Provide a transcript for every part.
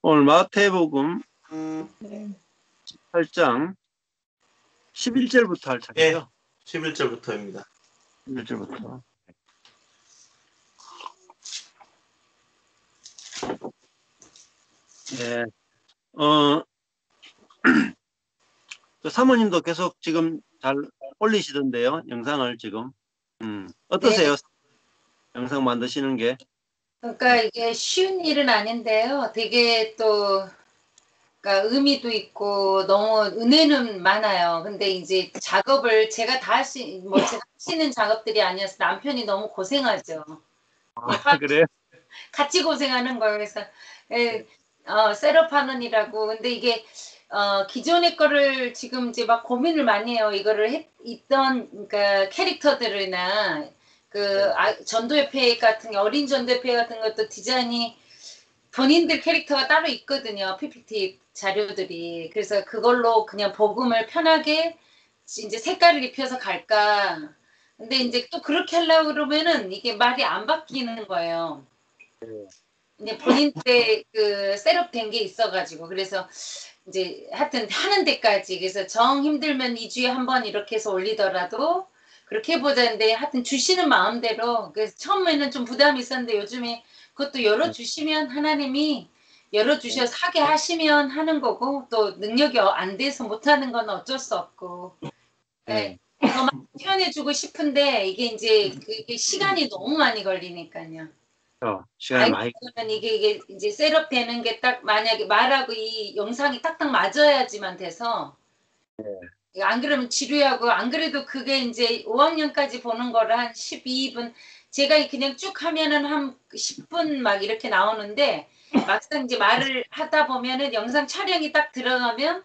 오늘 마태복음 네. 8장 11절부터 할 예, 차례죠? 11절부터입니다. 11절부터. 네. 그 사모님도 계속 지금 잘 올리시던데요, 영상을 지금. 어떠세요? 네. 영상 만드시는 게? 그러니까 이게 쉬운 일은 아닌데요. 되게 또 그러니까 의미도 있고 너무 은혜는 많아요. 근데 이제 작업을 제가 다 할 수 있는 작업들이 아니어서 남편이 너무 고생하죠. 그래요? 같이 고생하는 거예요. 그래서 셋업하는 일하고. 근데 이게 기존의 거를 지금 이제 막 고민을 많이 해요. 이거를 있던 그러니까 캐릭터들이나 전도협회 같은 게 어린 전도협회 같은 것도 디자인이 본인들 캐릭터가 따로 있거든요. PPT 자료들이. 그래서 그걸로 그냥 복음을 편하게 이제 색깔을 입혀서 갈까. 근데 이제 또 그렇게 하려고 그러면은 이게 말이 안 바뀌는 거예요. 이제 본인들의 그 셋업된 게 있어가지고. 그래서 이제 하여튼 하는 데까지. 그래서 정 힘들면 2주에 한 번 이렇게 해서 올리더라도 그렇게 해보자는데 하여튼 주시는 마음대로. 그래서 처음에는 좀 부담이 있었는데 요즘에 그것도 열어주시면 하나님이 열어주셔서 하게 하시면 하는 거고, 또 능력이 안 돼서 못하는 건 어쩔 수 없고. 네. 더 많이 표현해주고 싶은데 이게 이제 그게 시간이 너무 많이 걸리니까요. 시간이 많이. 그러면 이게 이제 셋업 되는 게 딱 만약에 말하고 이 영상이 딱딱 맞아야지만 돼서. 안 그러면 지루하고, 안 그래도 그게 이제 5학년까지 보는 거를 한 12분, 제가 그냥 쭉 하면은 한 10분 막 이렇게 나오는데, 막상 이제 말을 하다 보면은 영상 촬영이 딱 들어가면,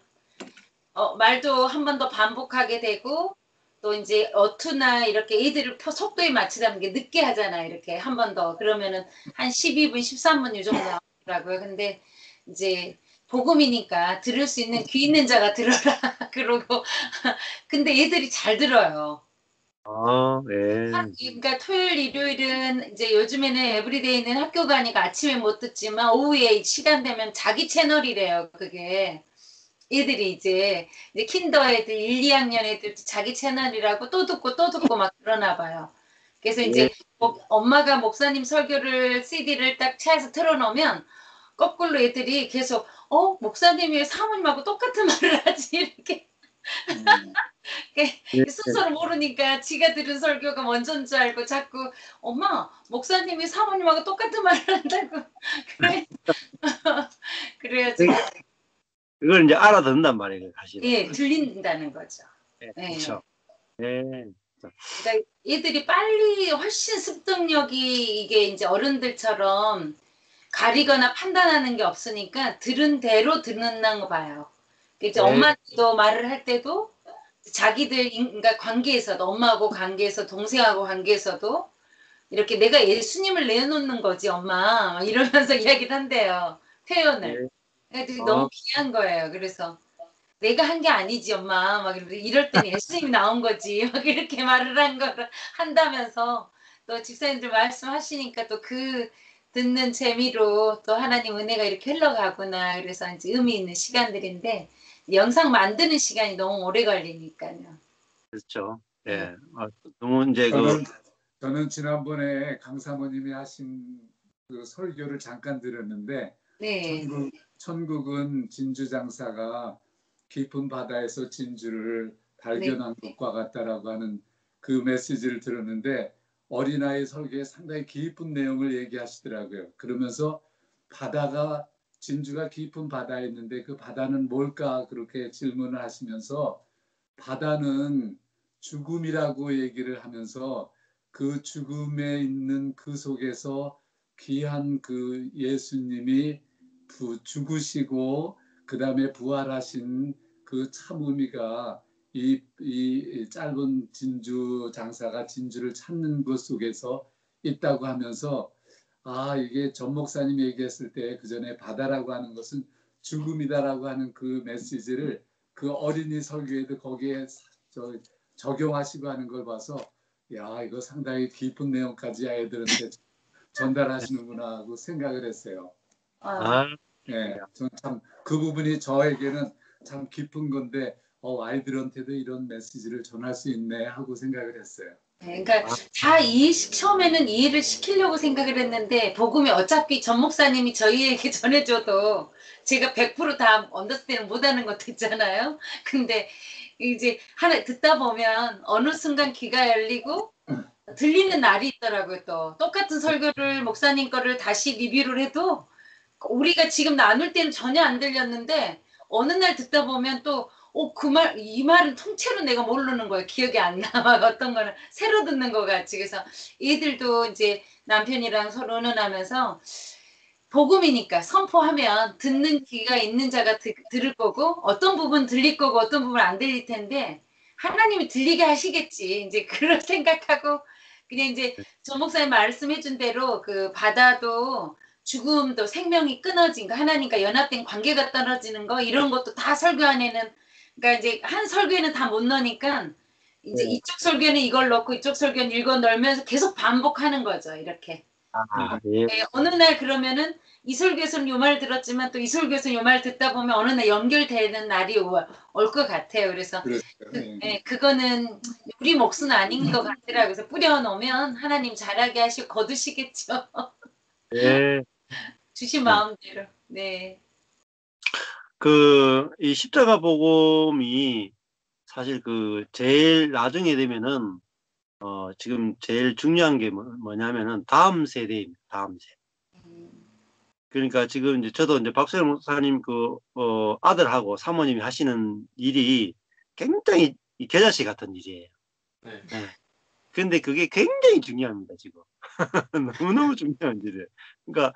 말도 한 번 더 반복하게 되고, 또 이제 어투나 이렇게 애들을 속도에 맞추려는 게 늦게 하잖아, 이렇게 한 번 더. 그러면은 한 12분, 13분 이 정도 나오더라고요. 근데 이제 복음이니까 들을 수 있는 귀 있는 자가 들어라. 그러고 근데 애들이 잘 들어요. 네. 그러니까 토요일, 일요일은 이제 요즘에는 에브리데이는 학교 가니까 아침에 못 듣지만 오후에 시간 되면 자기 채널이래요. 그게 애들이 이제 킨더 애들 1, 2학년 애들 자기 채널이라고 또 듣고 막 그러나 봐요. 그래서 이제 엄마가 목사님 설교를 CD를 딱 차에서 틀어놓으면 거꾸로 애들이 계속 목사님이 사모님하고 똑같은 말을 하지 이렇게. 순서를 모르니까 지가 들은 설교가 먼저인 줄 알고 자꾸 엄마 목사님이 사모님하고 똑같은 말을 한다고. 그래가지고 그걸 이제 알아듣는단 말이에요, 사실은. 예, 들린다는 거죠. 네, 그렇죠. 네. 그러니까 애들이 빨리 훨씬 습득력이 이게 이제 어른들처럼 가리거나 판단하는 게 없으니까 들은 대로 듣는다는 거 봐요. 이제 엄마도 말을 할 때도 자기들 그러니까 관계에서도 엄마하고 관계에서 동생하고 관계에서도 이렇게 내가 예수님을 내놓는 거지 엄마 이러면서 이야기를 한대요. 표현을. 애들이 너무 귀한 거예요. 그래서 내가 한 게 아니지 엄마 막 이럴 때는 예수님이 나온 거지 막 이렇게 말을 한다면서 또 집사님들 말씀하시니까 또 그 듣는 재미로 또 하나님 은혜가 이렇게 흘러가구나. 그래서 이제 의미 있는 시간들인데 영상 만드는 시간이 너무 오래 걸리니까요. 그렇죠. 예. 너무 이제 저는 지난번에 강사모님이 하신 그 설교를 잠깐 들었는데, 네. 천국은 진주 장사가 깊은 바다에서 진주를 발견한 것과 같다라고 하는 그 메시지를 들었는데, 어린아이 설교에 상당히 깊은 내용을 얘기하시더라고요. 그러면서 진주가 깊은 바다에 있는데 그 바다는 뭘까 그렇게 질문을 하시면서 바다는 죽음이라고 얘기를 하면서 그 죽음에 있는 그 속에서 귀한 그 예수님이 죽으시고 그 다음에 부활하신 그 참 의미가 이 짧은 진주 장사가 진주를 찾는 것 속에서 있다고 하면서 이게 전 목사님이 얘기했을 때 그 전에 바다라고 하는 것은 죽음이다라고 하는 그 메시지를 그 어린이 설교에도 거기에 적용하시고 하는 걸 봐서 야 이거 상당히 깊은 내용까지 아이들한테 전달하시는구나 하고 생각을 했어요. 예, 저는 참 그 부분이 저에게는 참 깊은 건데 아이들한테도 이런 메시지를 전할 수 있네 하고 생각을 했어요. 네, 그러니까 다 처음에는 이해를 시키려고 생각을 했는데 복음이 어차피 전 목사님이 저희에게 전해줘도 제가 100%다 언더스탠드 못하는 것도 있잖아요. 근데 이제 하나 듣다 보면 어느 순간 귀가 열리고 들리는 날이 있더라고요. 또 똑같은 설교를 목사님 거를 다시 리뷰를 해도 우리가 지금 나눌 때는 전혀 안 들렸는데 어느 날 듣다 보면 또 이 말은 통째로 내가 모르는 거예요. 기억이 안 나. 막 어떤 거는 새로 듣는 거 같이. 그래서 얘들도 이제 남편이랑 서로 의논하면서 복음이니까 선포하면 듣는 귀가 있는 자가 들을 거고 어떤 부분 들릴 거고 어떤 부분 안 들릴 텐데 하나님이 들리게 하시겠지. 이제 그런 생각하고 그냥 이제 전 목사님 말씀해준 대로 그 바다도 죽음도 생명이 끊어진 거 하나님과 연합된 관계가 떨어지는 거 이런 것도 다 설교 안에는 그러니까 이제 한 설교에는 다 못 넣으니까 이제 네. 이쪽 설교는 이걸 넣고 이쪽 설교는 이걸 넣으면서 계속 반복하는 거죠. 이렇게. 예. 네, 어느 날 그러면은 이 설교에서는 요 말 들었지만 또 이 설교에서는 요 말 듣다 보면 어느 날 연결되는 날이 올 것 같아요. 그래서 그렇죠. 그거는 우리 몫은 아닌 것 같더라고요. 그래서 뿌려놓으면 하나님 잘하게 하시고 거두시겠죠. 예. 주신 마음대로. 네. 이 십자가 복음이 사실 제일 나중에 되면은 지금 제일 중요한 게 뭐냐면은 다음 세대입니다. 다음 세대. 그러니까 지금 이제 저도 이제 박수영 목사님 아들하고 사모님이 하시는 일이 굉장히 개자식 같은 일이에요. 네. 네. 근데 그게 굉장히 중요합니다, 지금. 너무너무 중요한 일이에요. 그러니까,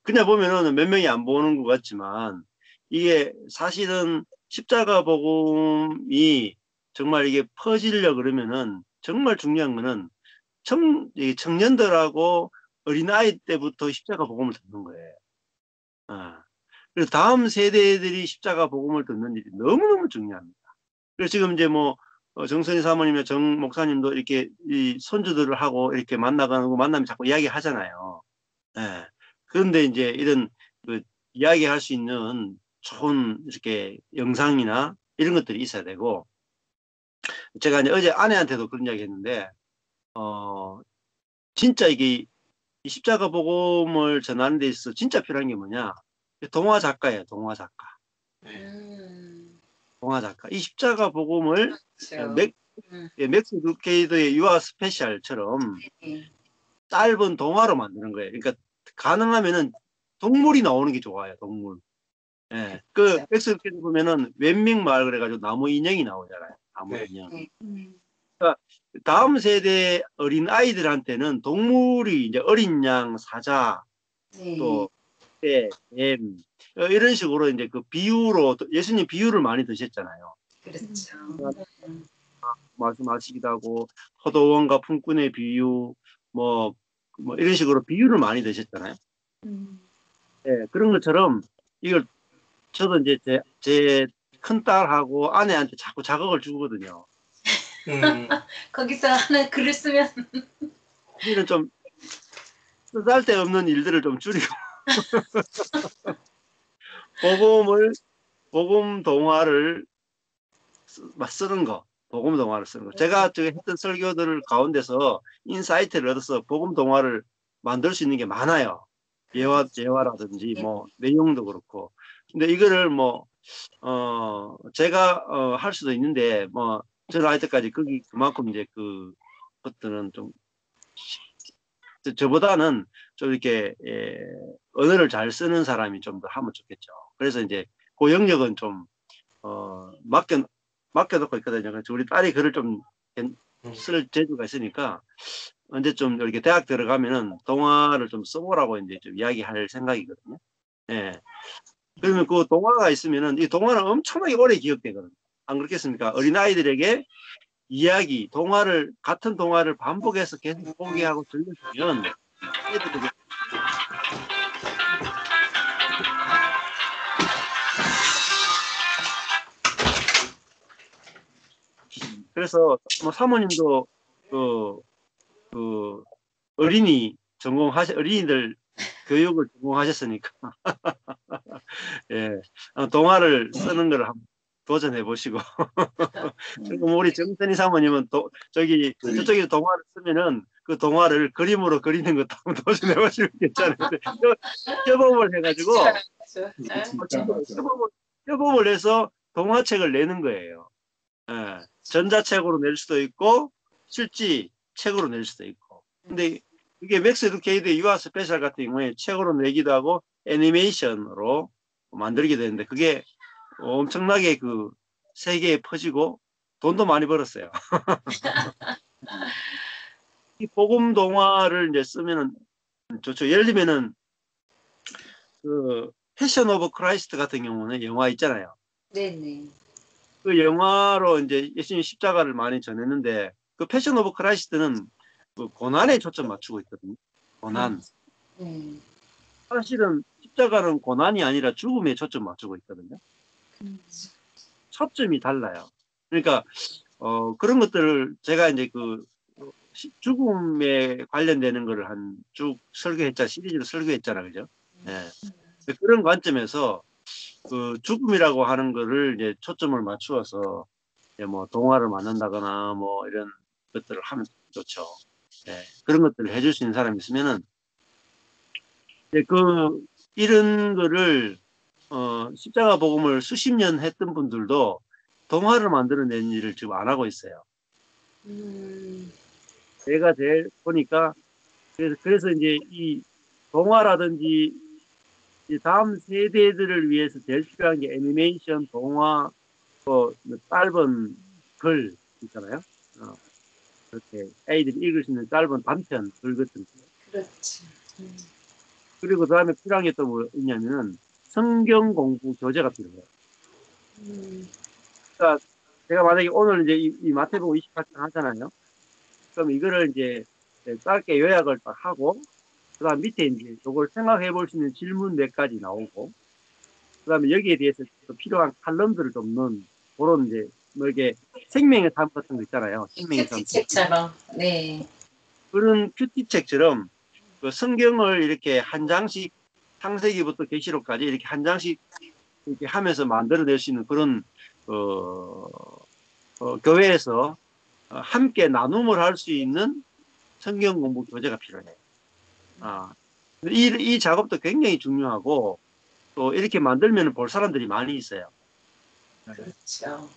그냥 보면은 몇 명이 안 보는 것 같지만, 이게 사실은 십자가 복음이 정말 이게 퍼지려 그러면은 정말 중요한 거는 청년들하고 어린아이 때부터 십자가 복음을 듣는 거예요. 그래서 다음 세대들이 십자가 복음을 듣는 일이 너무너무 중요합니다. 그래서 지금 이제 정선희 사모님이나 정 목사님도 이렇게 이 손주들을 하고 이렇게 만나면 자꾸 이야기 하잖아요. 예. 그런데 이제 이런 이야기할 수 있는 좋은 이렇게 영상이나 이런 것들이 있어야 되고, 제가 이제 어제 아내한테도 그런 이야기 했는데, 진짜 이 십자가 복음을 전하는 데 있어서 진짜 필요한 게 뭐냐? 동화 작가예요, 동화 작가. 동화 작가. 이 십자가 복음을 그렇죠. 맥스 루케이드의 유아 스페셜처럼 짧은 동화로 만드는 거예요. 그러니까 가능하면은 동물이 나오는 게 좋아요, 동물. 예. 맥스 루케이드 보면은 웬밍 마을 그래가지고 나무 인형이 나오잖아요. 나무 네. 인형. 그러니까 다음 세대 어린 아이들한테는 동물이 이제 어린 양, 사자, 또 뱀, 이런 식으로 이제 비유로 예수님 비유를 많이 드셨잖아요. 그렇죠. 말씀하시기도 하고 포도원과 품꾼의 비유 뭐 이런 식으로 비유를 많이 드셨잖아요. 네, 그런 것처럼 이걸 저도 이제 제 큰딸하고 아내한테 자꾸 자극을 주거든요. 거기서 하나 글을 쓰면 우리는 좀 쓰잘데없는 일들을 좀 줄이고 복음 동화를 쓰는 거. 복음 동화를 쓰는 거. 제가 했던 설교들 가운데서 인사이트를 얻어서 복음 동화를 만들 수 있는 게 많아요. 예화라든지 내용도 그렇고. 근데 이거를 제가 할 수도 있는데 저는 아직까지 그만큼 이제 것들은 좀 저보다는 좀 이렇게 언어를 잘 쓰는 사람이 좀 더 하면 좋겠죠. 그래서 이제 그 영역은 좀 맡겨놓고 있거든요. 그래서 우리 딸이 글을 좀 쓸 재주가 있으니까 언제 좀 이렇게 대학 들어가면은 동화를 좀 써보라고 이제 좀 이야기할 생각이거든요. 예. 그러면 그 동화가 있으면은 이 동화는 엄청나게 오래 기억되거든요. 안 그렇겠습니까? 어린아이들에게 같은 동화를 반복해서 계속 보게 하고 들려주면 애들에게 그래서 사모님도 어린이들 교육을 전공하셨으니까 예, 동화를 쓰는 걸 한번 도전해 보시고 그리고 우리 정선희 사모님은 또 저쪽에 동화를 쓰면은 그 동화를 그림으로 그리는 것도 한번 도전해 보시면 괜찮아요. 협업을 해가지고 진짜 맞아. 협업을 해서 동화책을 내는 거예요. 예, 전자책으로 낼 수도 있고 실지 책으로 낼 수도 있고. 근데 이게 맥스 에듀케이드 유아 스페셜 같은 경우에 책으로 내기도 하고 애니메이션으로 만들게 되는데 그게 엄청나게 그 세계에 퍼지고 돈도 많이 벌었어요. 이 복음 동화를 이제 쓰면은 좋죠. 예를 들면은 그 패션 오브 크라이스트 같은 경우는 영화 있잖아요. 네네. 그 영화로 이제 예수님 십자가를 많이 전했는데 그 패션 오브 크라이스트는 그 고난에 초점 맞추고 있거든요. 고난. 사실은 십자가는 고난이 아니라 죽음에 초점 맞추고 있거든요. 초점이 달라요. 그러니까 그런 것들을 제가 이제 그 죽음에 관련되는 거를 한 쭉 설교했잖아, 시리즈로 설교했잖아, 그죠? 예. 그런 관점에서 그 죽음이라고 하는 거를 이제 초점을 맞추어서 이제 뭐 동화를 만든다거나 뭐 이런 것들을 하면 좋죠. 예. 그런 것들을 해줄 수 있는 사람이 있으면은 이제 그 이런 거를 십자가 복음을 수십 년 했던 분들도 동화를 만들어낸 일을 지금 안 하고 있어요. 제가 제일 보니까 그래서 이제 이 동화라든지 이제 다음 세대들을 위해서 제일 필요한 게 애니메이션, 동화, 또 짧은 글 있잖아요. 이렇게 아이들이 읽을 수 있는 짧은 단편 글 같은 거. 그렇지. 그리고 그다음에 필요한 게 또 뭐 있냐면은 성경 공부 교재가 필요해요. 그러니까 제가 만약에 오늘 이제 이 마태복음 28장 하잖아요. 그럼 이거를 이제 짧게 요약을 딱 하고 그다음 밑에 이제 이걸 생각해 볼 수 있는 질문 몇 가지 나오고 그다음에 여기에 대해서 또 필요한 칼럼들을 좀 넣은 그런 이제 뭐 이게 생명의 삶 같은 거 있잖아요. 생명의 삶. 책처럼. 네. 그런 큐티책처럼 그 성경을 이렇게 한 장씩 창세기부터 계시록까지 이렇게 한 장씩 이렇게 하면서 만들어낼 수 있는 그런 교회에서 함께 나눔을 할 수 있는 성경 공부 교재가 필요해요. 이 작업도 굉장히 중요하고 또 이렇게 만들면 볼 사람들이 많이 있어요. 그렇죠.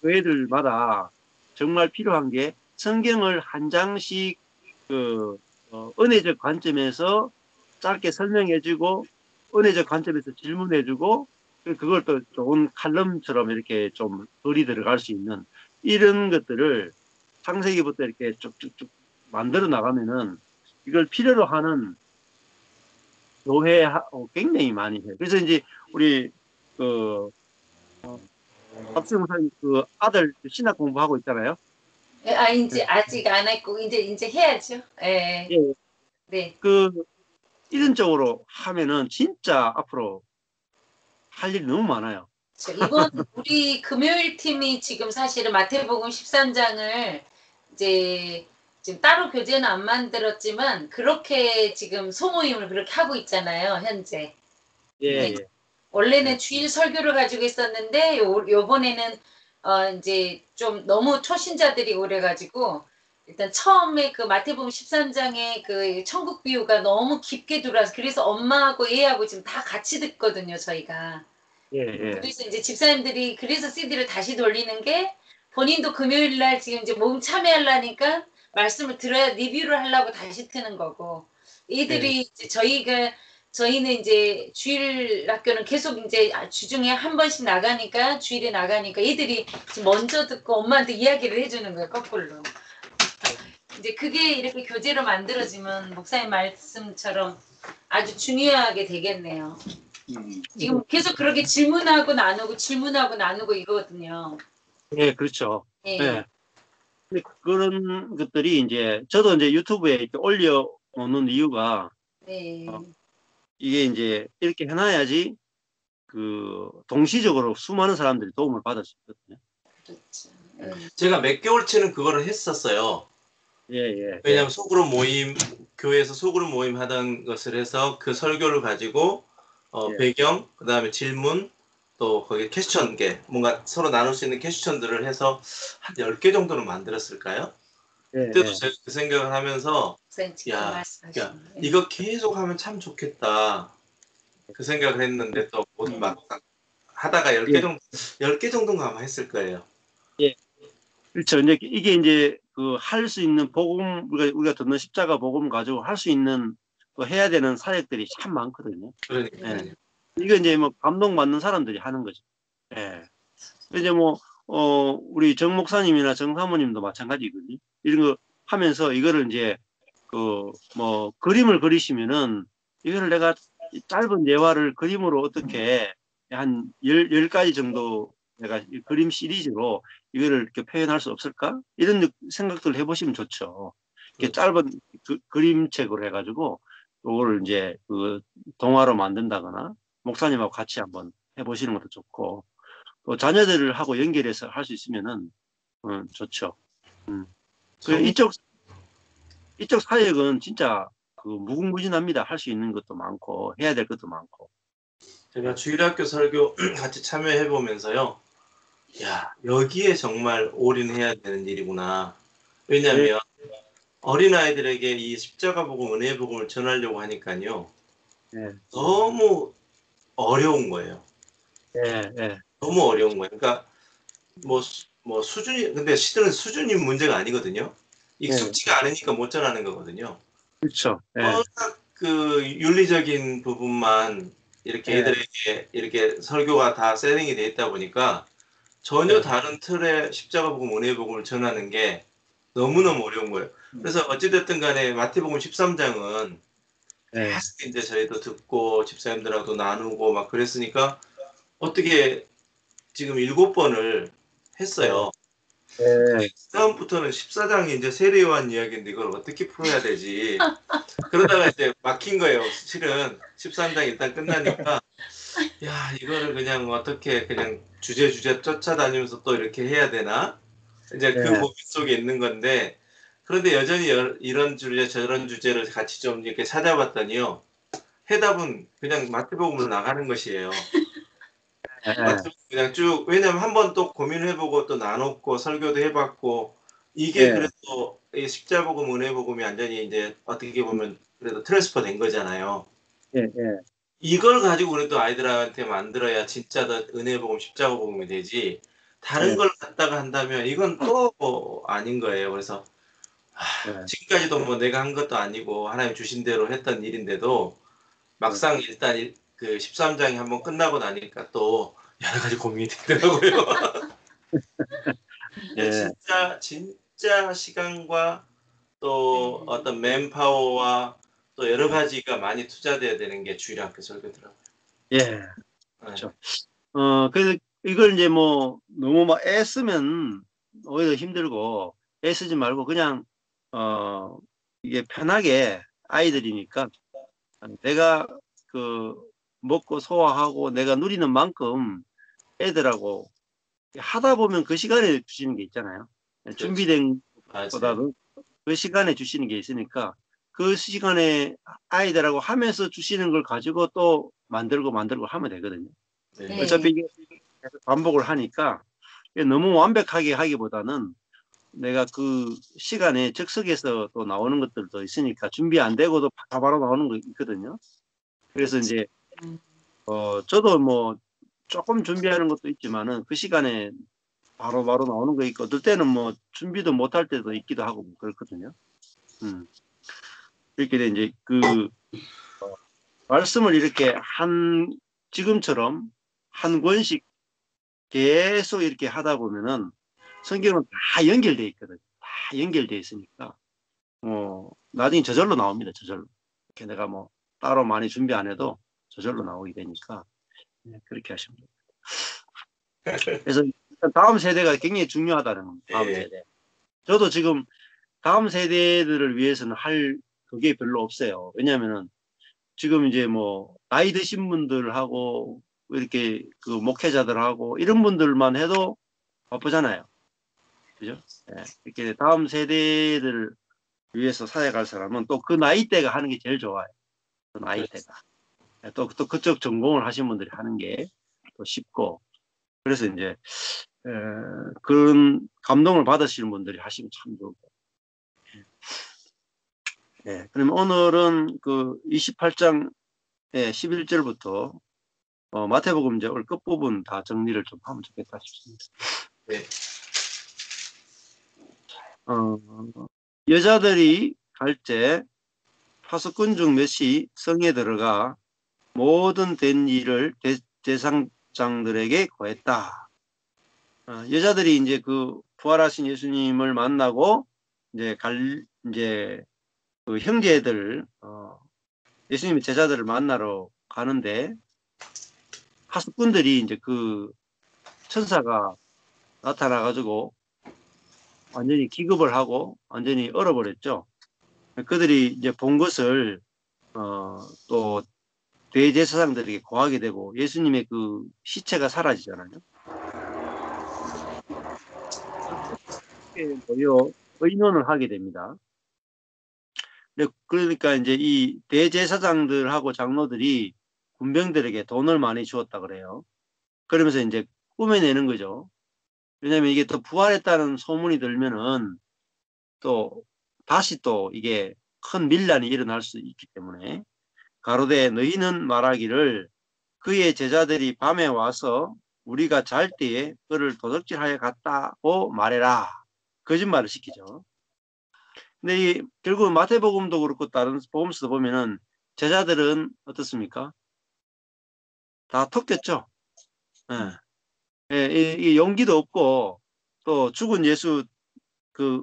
교회들마다 정말 필요한 게 성경을 한 장씩 그 은혜적 관점에서 짧게 설명해주고 은혜적 관점에서 질문해주고 그걸 또 좋은 칼럼처럼 이렇게 좀 글이 들어갈 수 있는 이런 것들을 창세기부터 이렇게 쭉쭉쭉 만들어 나가면은 이걸 필요로 하는 교회 굉장히 많이 해요. 그래서 이제 우리 그 박수 목사님 그 아들 신학 공부하고 있잖아요. 이제 아직 안 했고 이제 해야죠. 예. 예. 네. 그 이런 쪽으로 하면은 진짜 앞으로 할 일이 너무 많아요. 이번 우리 금요일 팀이 지금 사실은 마태복음 13장을 이제 지금 따로 교재는 안 만들었지만 그렇게 지금 소모임을 그렇게 하고 있잖아요, 현재. 예, 네. 예. 원래는 네. 주일 설교를 가지고 있었는데 요번에는 이제 좀 너무 초신자들이 오래가지고 일단 처음에 그 마태복음 13장의 그 천국 비유가 너무 깊게 들어와서 그래서 엄마하고 얘하고 지금 다 같이 듣거든요, 저희가. 예, 예. 그래서 이제 집사님들이 그래서 CD를 다시 돌리는 게 본인도 금요일 날 지금 이제 모임 참여하려니까 말씀을 들어야 리뷰를 하려고 다시 트는 거고 이들이 이제 저희는 이제 주일 학교는 계속 이제 주중에 한 번씩 나가니까 주일에 나가니까 애들이 먼저 듣고 엄마한테 이야기를 해주는 거예요, 거꾸로. 이제 그게 이렇게 교재로 만들어지면 목사님 말씀처럼 아주 중요하게 되겠네요. 지금 계속 그렇게 질문하고 나누고 이거거든요. 예, 그렇죠. 예. 예. 근데 그런 것들이 이제 저도 이제 유튜브에 이렇게 올려놓는 이유가 네. 이게 이제 이렇게 해놔야지 그 동시적으로 수많은 사람들이 도움을 받을 수 있거든요. 그렇죠. 제가 몇 개월치는 그거를 했었어요. 예. 왜냐하면 소그룹 모임, 교회에서 소그룹 모임 하던 것을 해서 그 설교를 가지고 예. 배경, 그 다음에 질문, 또 거기 퀘스천, 뭔가 서로 나눌 수 있는 퀘스천들을 해서 한 10개 정도는 만들었을까요? 그때도 제가 그 생각을 하면서 야, 이거 계속 하면 참 좋겠다. 그 생각을 했는데 또 막 하다가 10개 정도인가 아마 했을 거예요. 예. 그렇죠. 이게 이제 그 할 수 있는 복음, 우리가 듣는 십자가 복음 가지고 할 수 있는 해야 되는 사역들이 참 많거든요. 그러니까요. 예. 이거 이제 뭐 감동받는 사람들이 하는 거죠. 예. 이제 뭐, 우리 정 목사님이나 정 사모님도 마찬가지거든요. 이런 거 하면서 이거를 이제 뭐 그림을 그리시면은 이거를 내가 짧은 예화를 그림으로 어떻게 한 10가지 정도 내가 그림 시리즈로 이거를 이렇게 표현할 수 없을까? 이런 생각들을 해보시면 좋죠. 이렇게 짧은 그림책으로 해가지고 이거를 이제 그 동화로 만든다거나 목사님하고 같이 한번 해보시는 것도 좋고 또 자녀들하고 연결해서 할 수 있으면은 좋죠. 이쪽 사역은 진짜 무궁무진합니다. 할 수 있는 것도 많고 해야 될 것도 많고. 제가 주일학교 설교 같이 참여해 보면서요. 야, 여기에 정말 올인해야 되는 일이구나. 왜냐하면 어린아이들에게 이 십자가 복음, 은혜 복음을 전하려고 하니까요. 너무 어려운 거예요. 너무 어려운 거예요. 그러니까 뭐 수준이, 근데 실은 수준이 문제가 아니거든요. 익숙지가 않으니까 못 전하는 거거든요. 그렇죠. 워낙 그 윤리적인 부분만 이렇게 애들에게 이렇게 설교가 다 세팅이 돼 있다 보니까 전혀 다른 틀의 십자가 복음, 은혜 복음을 전하는 게 너무너무 어려운 거예요. 그래서 어찌됐든 간에 마태복음 13장은 계속 이제 저희도 듣고 집사님들하고도 나누고 막 그랬으니까 어떻게 지금 7번을 했어요. 다음부터는 14장이 이제 세례요한 이야기인데 이걸 어떻게 풀어야 되지? 그러다가 이제 막힌 거예요. 실은 13장 일단 끝나니까 야, 이거를 그냥 어떻게 그냥 주제 쫓아다니면서 또 이렇게 해야 되나? 이제 그 고민 속에 있는 건데, 그런데 여전히 이런 주제 저런 주제를 같이 좀 이렇게 찾아봤더니요. 해답은 그냥 마태복음으로 나가는 것이에요. 마태복음 그냥 쭉, 왜냐면 한번 또 고민을 해보고 또 나눴고 설교도 해봤고 이게 그래도 이 십자복음, 은혜복음이 완전히 이제 어떻게 보면 그래도 트랜스퍼 된 거잖아요. 이걸 가지고 그래도 아이들한테 만들어야 진짜 더 은혜복음, 십자복음이 되지. 다른 걸 갖다가 한다면 이건 또 아닌 거예요. 그래서 지금까지도 뭐 내가 한 것도 아니고 하나님 주신 대로 했던 일인데도 막상 일단 그 13장이 한번 끝나고 나니까 또 여러 가지 고민이 되더라고요. 진짜 시간과 또 어떤 맨파워와 또 여러 가지가 많이 투자돼야 되는 게 주일학교 설교더라고요. 그렇죠. 그래서 이걸 이제 뭐 너무 막 애쓰면 오히려 힘들고 애쓰지 말고 그냥 이게 편하게 아이들이니까 내가 먹고 소화하고 내가 누리는 만큼 애들하고 하다 보면 그 시간에 주시는 게 있잖아요. 그렇죠. 준비된 것보다도 그 시간에 주시는 게 있으니까 그 시간에 아이들하고 하면서 주시는 걸 가지고 또 만들고 하면 되거든요. 어차피 이게 반복을 하니까 너무 완벽하게 하기보다는 내가 그 시간에 즉석에서 또 나오는 것들도 있으니까 준비 안 되고도 바로 나오는 거 있거든요. 그래서 이제 저도 뭐 조금 준비하는 것도 있지만은 그 시간에 바로 나오는 거 있고 어떨 때는 뭐 준비도 못할 때도 있기도 하고 그렇거든요. 이렇게 이제 말씀을 이렇게 지금처럼 한 권씩 계속 이렇게 하다 보면은 성경은 다 연결돼 있거든요. 다 연결돼 있으니까 나중에 저절로 나옵니다. 저절로. 이렇게 내가 뭐 따로 많이 준비 안 해도 저절로 나오게 되니까 그렇게 하시면 됩니다. 그래서 다음 세대가 굉장히 중요하다는 겁니다. 다음 세대. 저도 지금 다음 세대들을 위해서는 할 그게 별로 없어요. 왜냐하면은 지금 이제 뭐 나이 드신 분들하고 이렇게 그 목회자들하고 이런 분들만 해도 바쁘잖아요. 그죠? 이렇게 다음 세대들 위해서 사역할 사람은 또 그 나이대가 하는 게 제일 좋아요. 그 나이대가. 또 그쪽 전공을 하신 분들이 하는 게 또 쉽고. 그래서 이제 그런 감동을 받으시는 분들이 하시면 참 좋고. 네, 그럼 오늘은 그 28장 11절부터 마태복음 이제 끝부분 다 정리를 좀 하면 좋겠다 싶습니다. 네. 여자들이 갈 때 파수꾼 중 몇이 성에 들어가 모든 된 일을 대상장들에게 고했다. 여자들이 이제 그 부활하신 예수님을 만나고 이제 그 형제들 예수님의 제자들을 만나러 가는데 파수꾼들이 이제 그 천사가 나타나 가지고 완전히 기겁을 하고 완전히 얼어버렸죠. 그들이 이제 본 것을 또 대제사장들에게 고하게 되고 예수님의 그 시체가 사라지잖아요. 모여 의논을 하게 됩니다. 그러니까 이제 이 대제사장들하고 장로들이 군병들에게 돈을 많이 주었다 그래요. 그러면서 이제 꾸며내는 거죠. 왜냐하면 이게 또 부활했다는 소문이 들면은 또 다시 또 이게 큰 밀란이 일어날 수 있기 때문에 가로되 너희는 말하기를 그의 제자들이 밤에 와서 우리가 잘 때에 그를 도둑질하여 갔다고 말해라. 거짓말을 시키죠. 근데 결국 마태복음도 그렇고 다른 복음서도 보면은 제자들은 어떻습니까? 다 톡겠죠. 이 용기도 없고 또 죽은 예수 그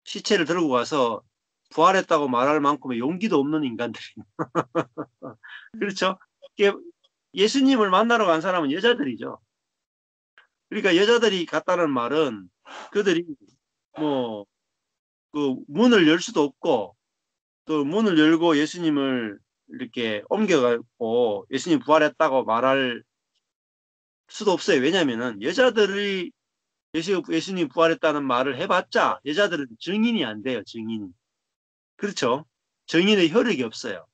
시체를 들고 가서 부활했다고 말할 만큼의 용기도 없는 인간들이. 그렇죠? 예수님을 만나러 간 사람은 여자들이죠. 그러니까 여자들이 갔다는 말은 그들이 뭐 그 문을 열 수도 없고 또 문을 열고 예수님을 이렇게 옮겨가고 예수님 부활했다고 말할 수도 없어요. 왜냐하면은 여자들이 예수님 부활했다는 말을 해봤자 여자들은 증인이 안 돼요. 증인이. 그렇죠? 증인의 혈육이 없어요.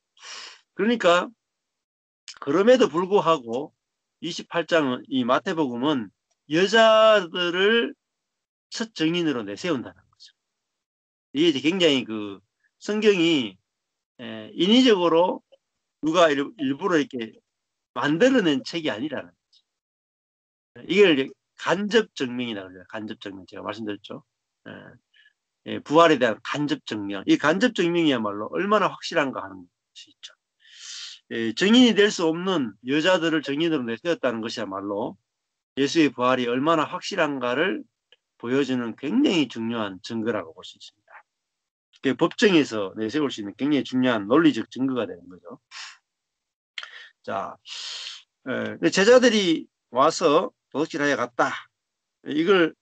그러니까 그럼에도 불구하고 28장은 이 마태복음은 여자들을 첫 증인으로 내세운다는 거죠. 이게 이제 굉장히 그 성경이 인위적으로 누가 일부러 이렇게 만들어낸 책이 아니라는 거죠. 이걸 간접 증명이라고 그래요. 간접 증명. 제가 말씀드렸죠. 부활에 대한 간접 증명. 이 간접 증명이야말로 얼마나 확실한가 하는 것이 있죠. 증인이 될 수 없는 여자들을 증인으로 내세웠다는 것이야말로 예수의 부활이 얼마나 확실한가를 보여주는 굉장히 중요한 증거라고 볼 수 있습니다. 법정에서 내세울 수 있는 굉장히 중요한 논리적 증거가 되는 거죠. 자, 제자들이 와서 도둑질하여 갔다. 이걸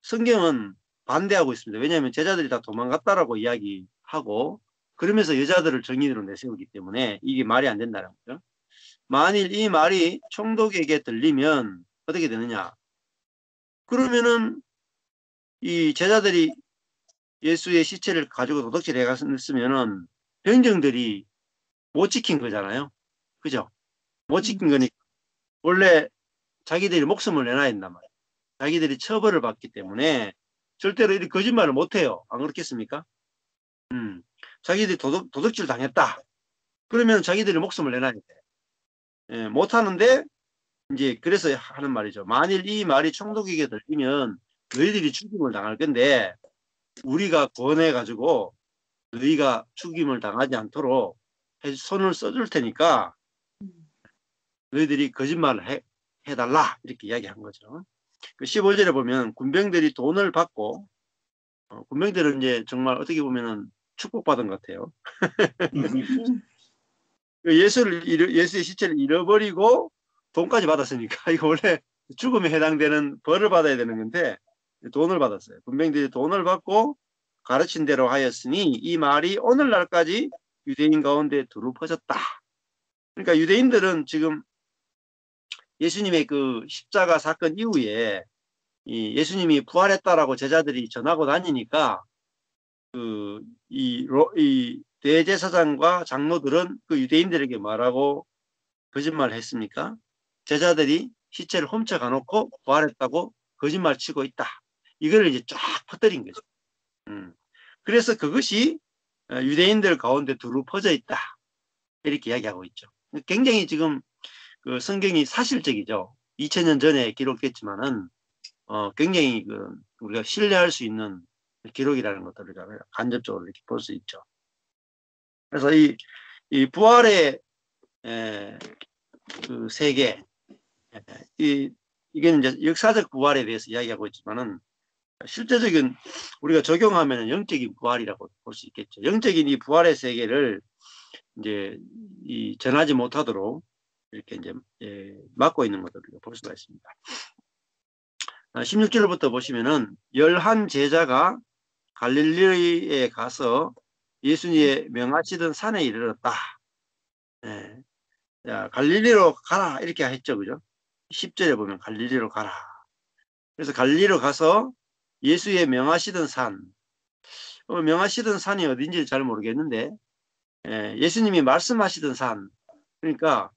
성경은 반대하고 있습니다. 왜냐하면 제자들이 다 도망갔다라고 이야기하고 그러면서 여자들을 증인으로 내세우기 때문에 이게 말이 안 된다는 거죠. 만일 이 말이 총독에게 들리면 어떻게 되느냐? 그러면은 이 제자들이 예수의 시체를 가지고 도둑질해 갔으면은 병정들이 못 지킨 거잖아요. 그죠? 못 지킨 거니까 원래 자기들이 목숨을 내놔야 된단 말이에요. 자기들이 처벌을 받기 때문에 절대로 이렇게 거짓말을 못 해요. 안 그렇겠습니까? 자기들이 도둑질 당했다. 그러면 자기들이 목숨을 내놔야 돼. 못 하는데 이제 그래서 하는 말이죠. 만일 이 말이 총독에게 들리면 너희들이 죽임을 당할 건데 우리가 권해가지고 너희가 죽임을 당하지 않도록 손을 써줄 테니까 너희들이 거짓말을 해달라 이렇게 이야기한 거죠. 그 15절에 보면 군병들이 돈을 받고 군병들은 이제 정말 어떻게 보면은 축복받은 것 같아요. 예수의 시체를 잃어버리고 돈까지 받았으니까 이거 원래 죽음에 해당되는 벌을 받아야 되는 건데 돈을 받았어요. 군병들이 돈을 받고 가르친 대로 하였으니 이 말이 오늘날까지 유대인 가운데 두루 퍼졌다. 그러니까 유대인들은 지금 예수님의 그 십자가 사건 이후에 이 예수님이 부활했다라고 제자들이 전하고 다니니까 그 이 대제사장과 장로들은 그 유대인들에게 말하고 거짓말을 했습니까? 제자들이 시체를 훔쳐가 놓고 부활했다고 거짓말 치고 있다. 이걸 이제 쫙 퍼뜨린 거죠. 그래서 그것이 유대인들 가운데 두루 퍼져 있다. 이렇게 이야기하고 있죠. 굉장히 지금 그 성경이 사실적이죠. 2000년 전에 기록됐지만은 굉장히 우리가 신뢰할 수 있는 기록이라는 것들을 간접적으로 이렇게 볼 수 있죠. 그래서 이 부활의 그 세계, 이게 이제 역사적 부활에 대해서 이야기하고 있지만은 실제적인 우리가 적용하면 영적인 부활이라고 볼 수 있겠죠. 영적인 이 부활의 세계를 이제 전하지 못하도록 이렇게 이제 막고 있는 것들을 볼 수가 있습니다. 16절부터 보시면은 11 제자가 갈릴리에 가서 예수님의 명하시던 산에 이르렀다. 자, 갈릴리로 가라 이렇게 했죠, 그죠? 10절에 보면 갈릴리로 가라. 그래서 갈릴리로 가서 예수의 명하시던 산, 명하시던 산이 어딘지 잘 모르겠는데 예수님이 말씀하시던 산, 그러니까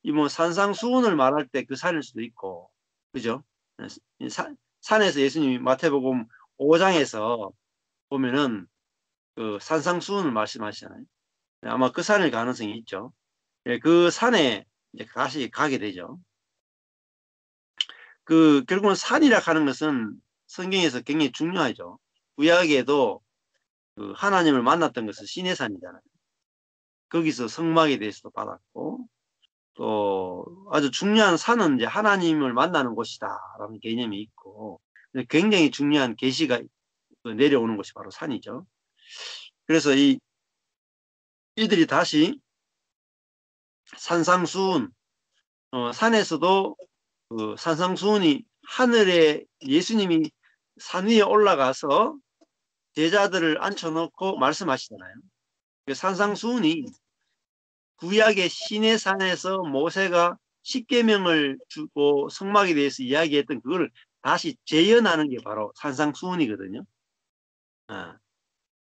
이 뭐 산상수훈을 말할 때 그 산일 수도 있고, 그죠? 산에서 예수님이 마태복음 5장에서 보면은 그 산상수훈을 말씀하시잖아요. 아마 그 산일 가능성이 있죠. 그 산에 이제 다시 가게 되죠. 결국은 산이라 하는 것은 성경에서 굉장히 중요하죠. 구약에도 하나님을 만났던 것은 시내 산이잖아요. 거기서 성막에 대해서도 받았고, 또 아주 중요한 산은 이제 하나님을 만나는 곳이다라는 개념이 있고, 굉장히 중요한 계시가 내려오는 곳이 바로 산이죠. 그래서 이들이 다시 산상수훈, 산에서도 산상수훈이 하늘에 예수님이 산 위에 올라가서 제자들을 앉혀놓고 말씀하시잖아요. 산상수훈이 구약의 시내산에서 모세가 십계명을 주고 성막에 대해서 이야기했던 그걸 다시 재현하는 게 바로 산상수훈이거든요.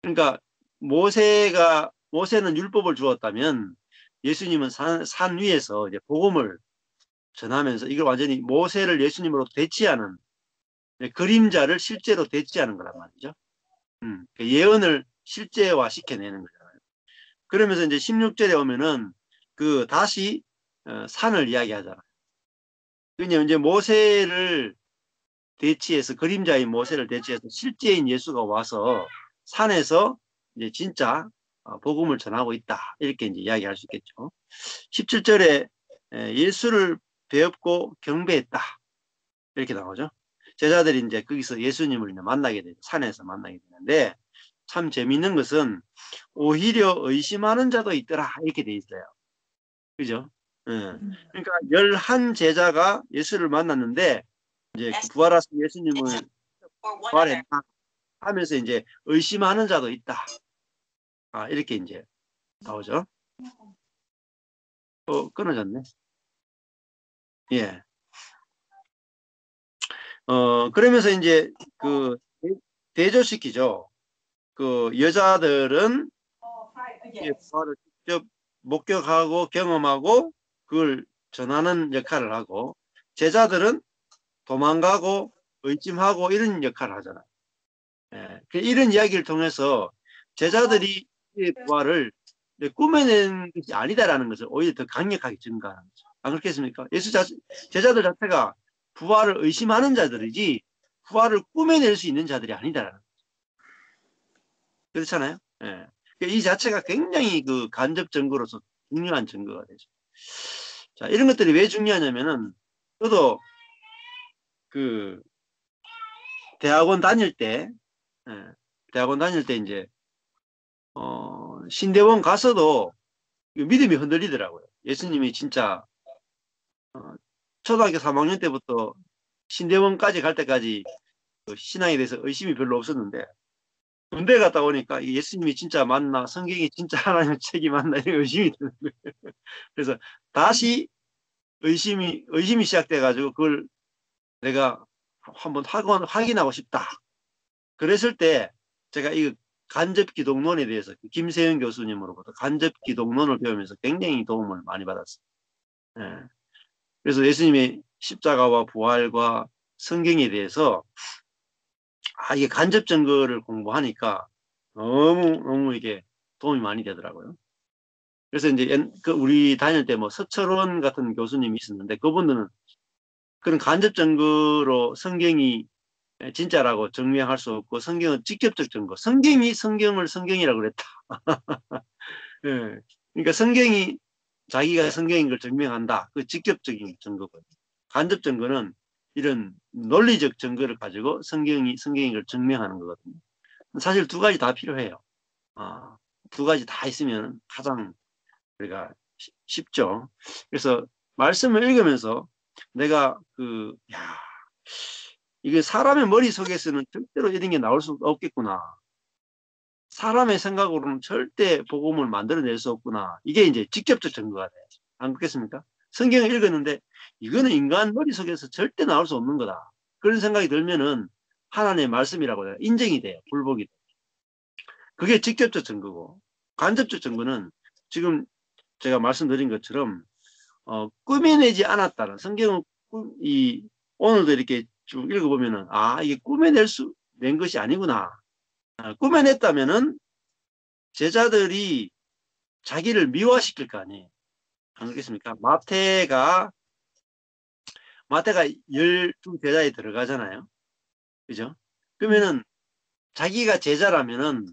그러니까 모세는 율법을 주었다면 예수님은 산 위에서 이제 복음을 전하면서 이걸 완전히 모세를 예수님으로 대치하는 그림자를 실제로 대치하는 거란 말이죠. 예언을 실제화 시켜내는 거잖아요. 그러면서 이제 16절에 오면은 다시 산을 이야기하잖아요. 그냥 이제 모세를 대치해서 그림자인 모세를 대치해서 실제인 예수가 와서 산에서 이제 진짜 복음을 전하고 있다. 이렇게 이제 이야기할 수 있겠죠. 17절에 예수를 배웠고 경배했다. 이렇게 나오죠. 제자들이 이제 거기서 예수님을 이제 만나게 되죠. 산에서 만나게 되는데 참 재미있는 것은 오히려 의심하는 자도 있더라. 이렇게 돼 있어요. 그죠? 그러니까 11 제자가 예수를 만났는데 이제 부활하신 예수님을 부활했다 하면서 이제 의심하는 자도 있다. 이렇게 이제 나오죠. 끊어졌네. 예. 그러면서 이제 대조시키죠. 여자들은 부활을 직접 목격하고 경험하고 그걸 전하는 역할을 하고, 제자들은 도망가고 의심하고 이런 역할을 하잖아요. 이런 이야기를 통해서 제자들이 부활을 꾸며낸 것이 아니다라는 것을 오히려 더 강력하게 증가하는 거죠. 안 그렇겠습니까? 제자들 자체가 부활을 의심하는 자들이지 부활을 꾸며낼 수 있는 자들이 아니다라는 거죠. 그렇잖아요. 이 자체가 굉장히 간접 증거로서 중요한 증거가 되죠. 자, 이런 것들이 왜 중요하냐면은 저도 대학원 다닐 때 이제 신대원 가서도 믿음이 흔들리더라고요. 예수님이 진짜 초등학교 3학년 때부터 신대원까지 갈 때까지 신앙에 대해서 의심이 별로 없었는데 군대 갔다 오니까 예수님이 진짜 맞나, 성경이 진짜 하나님의 책이 맞나 이런 의심이 드는 거예요. 그래서 다시 의심이 시작돼가지고 그걸 내가 한번 확인하고 싶다. 그랬을 때 제가 간접 기독론에 대해서 김세현 교수님으로부터 간접 기독론을 배우면서 굉장히 도움을 많이 받았어요. 예. 그래서 예수님의 십자가와 부활과 성경에 대해서 이게 간접 증거를 공부하니까 너무 이게 도움이 많이 되더라고요. 그래서 이제 우리 다닐 때 뭐 서철원 같은 교수님이 있었는데 그분들은 그런 간접 증거로 성경이 진짜라고 증명할 수 없고 성경은 직접적 증거. 성경이 성경을 성경이라고 그랬다. 예. 그러니까 성경이 자기가 성경인 걸 증명한다. 그 직접적인 증거거든요. 간접 증거는 이런 논리적 증거를 가지고 성경이 성경인 걸 증명하는 거거든요. 사실 두 가지 다 필요해요. 두 가지 다 있으면 가장 우리가 쉽죠. 그래서 말씀을 읽으면서 내가 이게 사람의 머릿속에서는 절대로 이런 게 나올 수 없겠구나. 사람의 생각으로는 절대 복음을 만들어낼 수 없구나. 이게 이제 직접적 증거가 돼요. 안 그렇겠습니까? 성경을 읽었는데 이거는 인간 머릿속에서 절대 나올 수 없는 거다. 그런 생각이 들면은 하나님의 말씀이라고 해요. 인정이 돼요. 불복이 돼요. 그게 직접적 증거고 간접적 증거는 지금 제가 말씀드린 것처럼 꾸며내지 않았다는 성경은 오늘도 이렇게 쭉 읽어보면은 이게 낸 것이 아니구나. 꾸며냈다면은 제자들이 자기를 미화시킬 거 아니에요. 안 그렇겠습니까? 마태가 12제자에 들어가잖아요. 그죠? 그러면은 자기가 제자라면은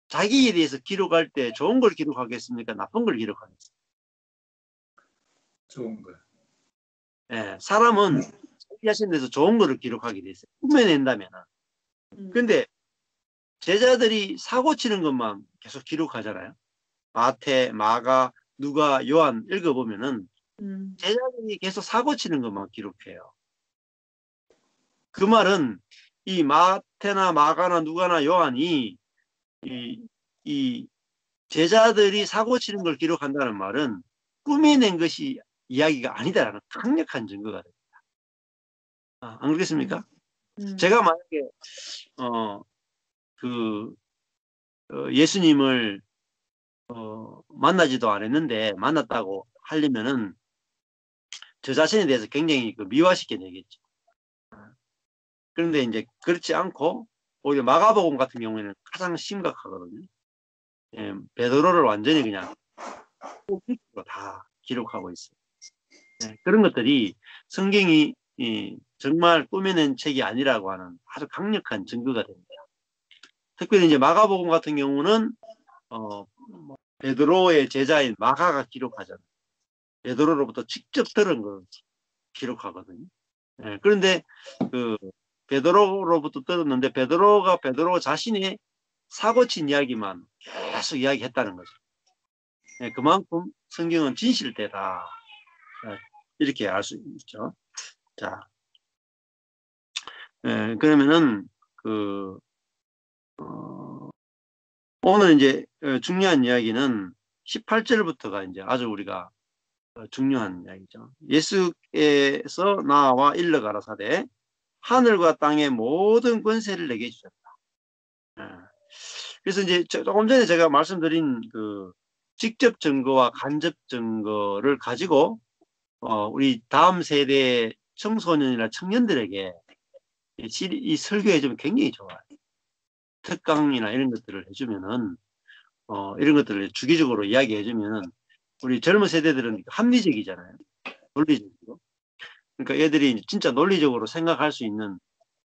자기에 대해서 기록할 때 좋은 걸 기록하겠습니까? 나쁜 걸 기록하겠습니까? 좋은 거. 예, 사람은 자기 자신에 대해서 좋은 거를 기록하게 돼 있어요. 꾸며낸다면. 근데 제자들이 사고 치는 것만 계속 기록하잖아요. 마태, 마가, 누가, 요한 읽어보면은 제자들이 계속 사고 치는 것만 기록해요. 그 말은 이 마태나 마가나 누가나 요한이 이 제자들이 사고 치는 걸 기록한다는 말은 꾸며낸 것이 이야기가 아니다라는 강력한 증거가 됩니다. 안 그렇겠습니까? 제가 만약에 예수님을 만나지도 않았는데 만났다고 하려면은 저 자신에 대해서 굉장히 미화시켜 내겠죠. 그런데 이제 그렇지 않고 오히려 마가복음 같은 경우에는 가장 심각하거든요. 예, 베드로를 완전히 그냥 다 기록하고 있어요. 예, 그런 것들이 성경이 정말 꾸며낸 책이 아니라고 하는 아주 강력한 증거가 됩니다. 특별히 이제 마가복음 같은 경우는 베드로의 제자인 마가가 기록하잖아요. 베드로로부터 직접 들은 걸 기록하거든요. 예, 그런데 베드로로부터 들었는데 베드로 자신의 사고친 이야기만 계속 이야기했다는 거죠. 예, 그만큼 성경은 진실되다. 이렇게 알 수 있죠. 자, 그러면은 오늘 이제 중요한 이야기는 18절부터가 이제 아주 우리가 중요한 이야기죠. 예수께서 나와 일러 가라사대 하늘과 땅의 모든 권세를 내게 주셨다. 그래서 이제 조금 전에 제가 말씀드린 직접 증거와 간접 증거를 가지고 우리 다음 세대의 청소년이나 청년들에게 이 설교해주면 굉장히 좋아요. 특강이나 이런 것들을 해주면은 이런 것들을 주기적으로 이야기해주면은 우리 젊은 세대들은 합리적이잖아요. 논리적으로. 그러니까 애들이 진짜 논리적으로 생각할 수 있는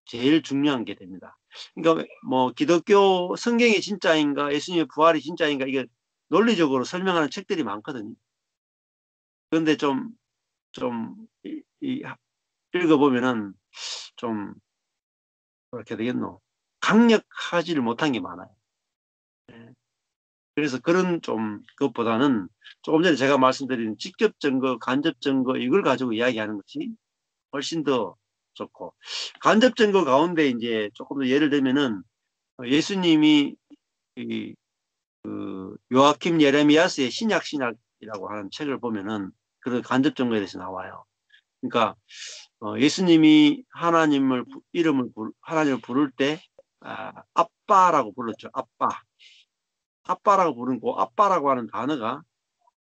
제일 중요한 게 됩니다. 그러니까 뭐 기독교 성경이 진짜인가 예수님의 부활이 진짜인가 이게 논리적으로 설명하는 책들이 많거든요. 그런데 좀 읽어보면은 좀 어떻게 되겠노? 강력하지를 못한 게 많아요. 그래서 그런 그것보다는 조금 전에 제가 말씀드린 직접 증거, 간접 증거 이걸 가지고 이야기하는 것이 훨씬 더 좋고 간접 증거 가운데 이제 조금 더 예를 들면은 예수님이 요아킴 예레미야스의 신약이라고 하는 책을 보면은 그런 간접 증거에 대해서 나와요. 그러니까 예수님이 하나님을 부를 때 아빠라고 불렀죠. 아빠라고 부른 그 아빠라고 하는 단어가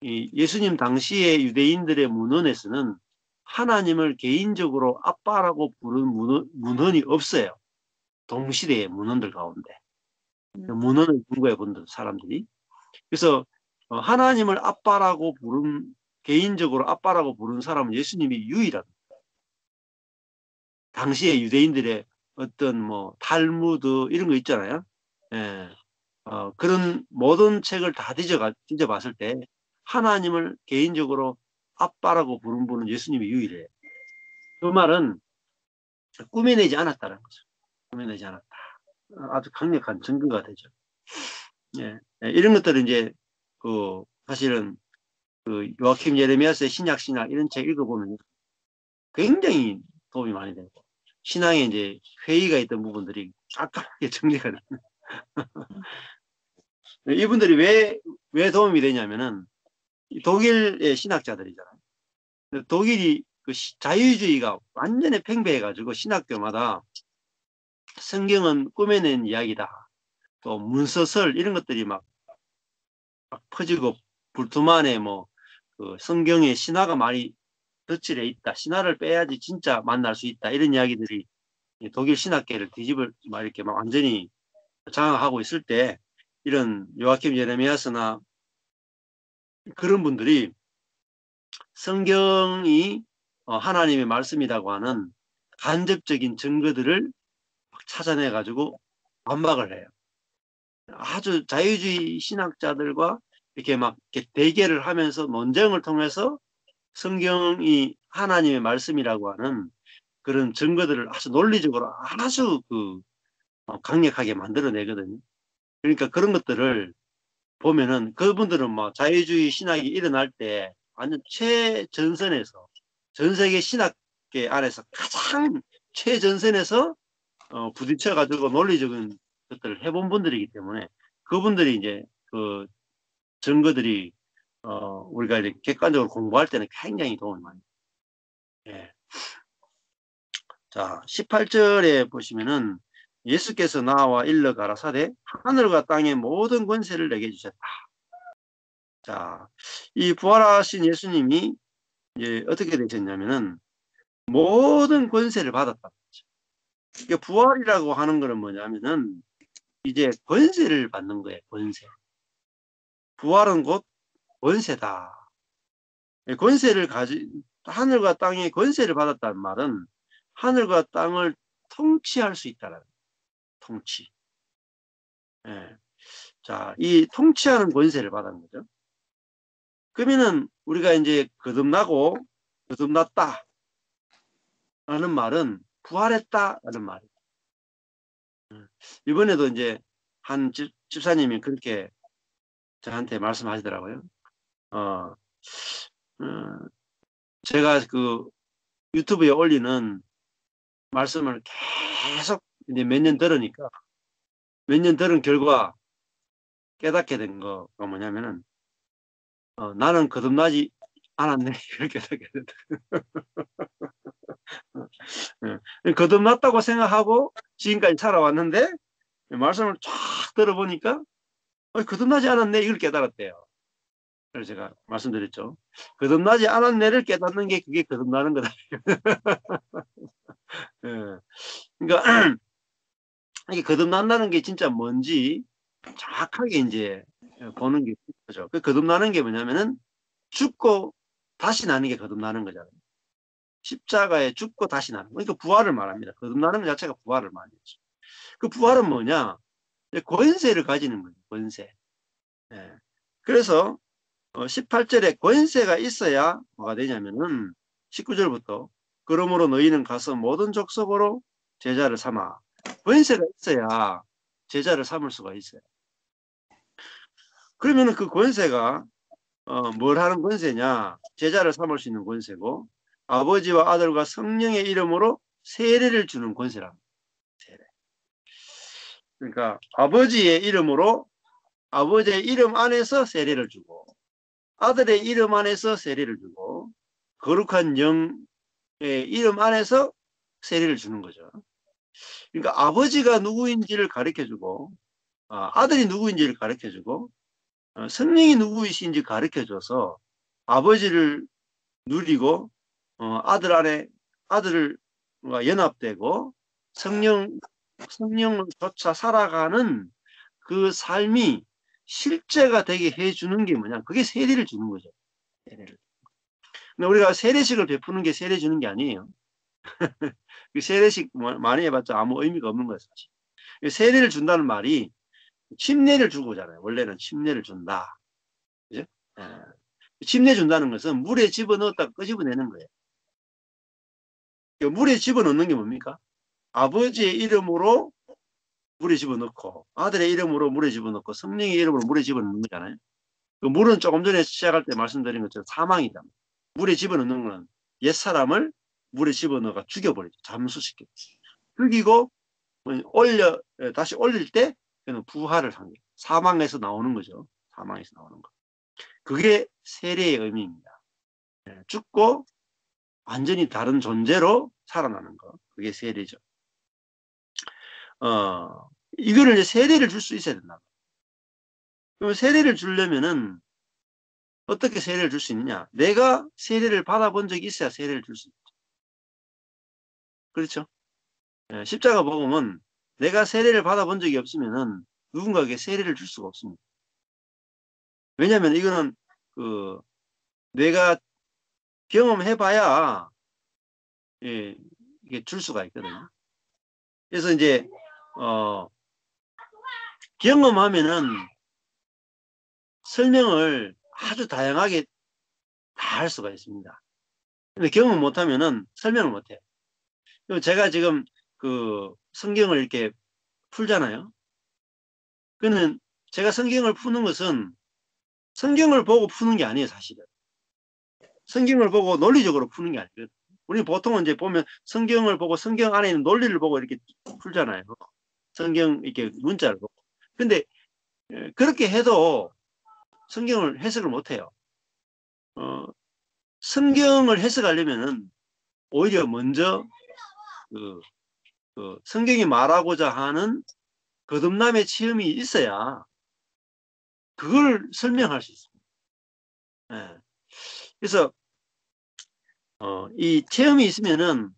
이 예수님 당시의 유대인들의 문헌에서는 하나님을 개인적으로 아빠라고 부른 문헌이 없어요. 동시대의 문헌들 가운데. 문헌을 공부해 본 사람들이. 그래서 하나님을 아빠라고 개인적으로 아빠라고 부른 사람은 예수님이 유일합니다. 당시의 유대인들의 어떤 뭐 탈무드 이런 거 있잖아요. 예. 그런 모든 책을 다 뒤져봤을 때 하나님을 개인적으로 아빠라고 부른 분은 예수님이 유일해요. 그 말은 꾸며내지 않았다는 거죠. 꾸며내지 않았다. 아주 강력한 증거가 되죠. 예. 이런 것들은 이제 사실은 요아킴 예레미야서의 신약 이런 책 읽어보면 굉장히 도움이 많이 되고 신앙에 이제 회의가 있던 부분들이 깔끔하게 정리가 됩니다. 이분들이 왜 도움이 되냐면은 독일의 신학자들이잖아요. 독일이 자유주의가 완전히 팽배해가지고 신학교마다 성경은 꾸며낸 이야기다. 또 문서설 이런 것들이 막 퍼지고 불투만에 성경에 신화가 많이 덧칠해 있다. 신화를 빼야지 진짜 만날 수 있다. 이런 이야기들이 독일 신학계를 이렇게 막 완전히 장악하고 있을 때 이런 요아킴 예레미야서나 그런 분들이 성경이 하나님의 말씀이라고 하는 간접적인 증거들을 찾아내 가지고 반박을 해요. 아주 자유주의 신학자들과 이렇게 대결을 하면서 논쟁을 통해서 성경이 하나님의 말씀이라고 하는 그런 증거들을 아주 논리적으로 아주 강력하게 만들어내거든요. 그러니까 그런 것들을 보면은 그분들은 자유주의 신학이 일어날 때 완전 최전선에서 전 세계 신학계 안에서 가장 최전선에서 부딪혀가지고 논리적인 것들을 해본 분들이기 때문에 그분들이 이제 증거들이 우리가 이렇게 객관적으로 공부할 때는 굉장히 도움이 많이 돼요. 예. 자, 18절에 보시면은 예수께서 나와 일러 가라사대 하늘과 땅의 모든 권세를 내게 주셨다. 자, 이 부활하신 예수님이 이제 어떻게 되셨냐면은 모든 권세를 받았다. 그러니까 부활이라고 하는 것은 뭐냐면은 이제 권세를 받는 거예요. 권세. 부활은 곧 권세다. 권세를 하늘과 땅의 권세를 받았다는 말은 하늘과 땅을 통치할 수 있다는 통치. 예. 자, 이 통치하는 권세를 받은 거죠. 그러면은 우리가 이제 거듭났다 라는 말은 부활했다 라는 말이에요. 이번에도 이제 한 집사님이 그렇게 저한테 말씀하시더라고요. 제가 유튜브에 올리는 말씀을 계속 이제 몇 년 들으니까 몇 년 들은 결과 깨닫게 된 거가 뭐냐면은 나는 거듭나지 않았네. 이걸 깨닫게 됐다. 거듭났다고 생각하고 지금까지 살아왔는데 말씀을 쫙 들어보니까 거듭나지 않았네. 이걸 깨달았대요. 그래서 제가 말씀드렸죠. 거듭나지 않았네를 깨닫는 게 그게 거듭나는 거다. 예. 그러니까 이게 거듭난다는 게 진짜 뭔지 정확하게 이제 보는 게 그죠. 그 거듭나는 게 뭐냐면은 죽고 다시 나는 게 거듭나는 거잖아요. 십자가에 죽고 다시 나는 거. 그러니까 부활을 말합니다. 거듭나는 것 자체가 부활을 말이죠. 그 부활은 뭐냐? 권세를 가지는 거예요. 권세. 예. 그래서 18절에 권세가 있어야 뭐가 되냐면은 19절부터 그러므로 너희는 가서 모든 족속으로 제자를 삼아. 권세가 있어야 제자를 삼을 수가 있어요. 그러면은 그 권세가 뭘 하는 권세냐? 제자를 삼을 수 있는 권세고 아버지와 아들과 성령의 이름으로 세례를 주는 권세랍니다. 세례. 그러니까 아버지의 이름으로 아버지의 이름 안에서 세례를 주고 아들의 이름 안에서 세례를 주고 거룩한 영의 이름 안에서 세례를 주는 거죠. 그러니까 아버지가 누구인지를 가르쳐주고, 아들이 누구인지를 가르쳐주고, 성령이 누구이신지 가르쳐줘서 아버지를 누리고, 아들 안에 아들과 연합되고 성령을 쫓아 살아가는 그 삶이 실제가 되게 해주는 게 뭐냐? 그게 세례를 주는 거죠. 세례를. 근데 우리가 세례식을 베푸는 게 세례 주는 게 아니에요. 그 세례식 많이 해봤자 아무 의미가 없는 거예요, 사실. 세례를 준다는 말이 침례를 주고잖아요. 원래는 침례를 준다. 그죠? 침례 준다는 것은 물에 집어넣었다가 끄집어내는 거예요. 물에 집어넣는 게 뭡니까? 아버지의 이름으로 물에 집어넣고 아들의 이름으로 물에 집어넣고 성령의 이름으로 물에 집어넣는 거잖아요. 그 물은 조금 전에 시작할 때 말씀드린 것처럼 사망이다. 물에 집어넣는 건 옛사람을 물에 집어넣어가 죽여버리죠. 잠수시켜. 죽이고 다시 올릴 때 그는 부활을 한 거예요. 사망에서 나오는 거죠. 사망에서 나오는 거. 그게 세례의 의미입니다. 죽고 완전히 다른 존재로 살아나는 거. 그게 세례죠. 이거를 이제 세례를 줄 수 있어야 된다. 그럼 세례를 주려면은 어떻게 세례를 줄 수 있느냐? 내가 세례를 받아본 적이 있어야 세례를 줄 수 있죠. 그렇죠? 십자가 복음은 내가 세례를 받아본 적이 없으면은 누군가에게 세례를 줄 수가 없습니다. 왜냐하면 이거는 내가 경험해봐야 이게 줄 수가 있거든요. 그래서 이제 경험하면은 설명을 아주 다양하게 다 할 수가 있습니다. 근데 경험 못하면은 설명을 못해요. 제가 지금 성경을 이렇게 풀잖아요. 그는 제가 성경을 푸는 것은 성경을 보고 푸는 게 아니에요, 사실은. 성경을 보고 논리적으로 푸는 게 아니거든요. 우리 보통은 이제 보면 성경을 보고 성경 안에 있는 논리를 보고 이렇게 풀잖아요. 성경 이렇게 문자를 보고. 근데 그렇게 해도 성경을 해석을 못해요. 성경을 해석하려면은 오히려 먼저 성경이 말하고자 하는 거듭남의 체험이 있어야 그걸 설명할 수 있습니다. 그래서 이 체험이 있으면은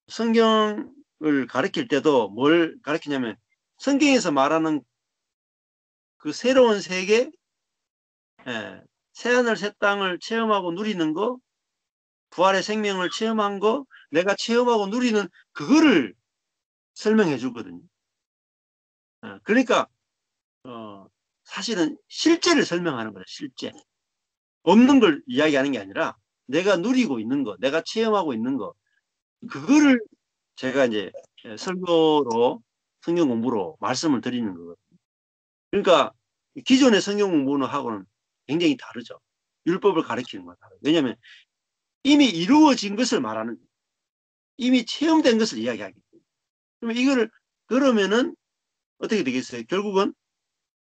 성경을 가르칠 때도 뭘 가르치냐면 성경에서 말하는 그 새로운 세계, 새하늘 새 땅을 체험하고 누리는 거, 부활의 생명을 체험한 거, 내가 체험하고 누리는 그거를 설명해 주거든요. 그러니까 사실은 실제를 설명하는 거예요. 실제. 없는 걸 이야기하는 게 아니라 내가 누리고 있는 거, 내가 체험하고 있는 거, 그거를 제가 이제 설교로 성경 공부로 말씀을 드리는 거거든요. 그러니까 기존의 성경 공부는 하고는 굉장히 다르죠. 율법을 가르치는 거예요. 왜냐하면 이미 이루어진 것을 말하는 거예요. 이미 체험된 것을 이야기하기 때문에. 그러면 이거를 그러면은 어떻게 되겠어요? 결국은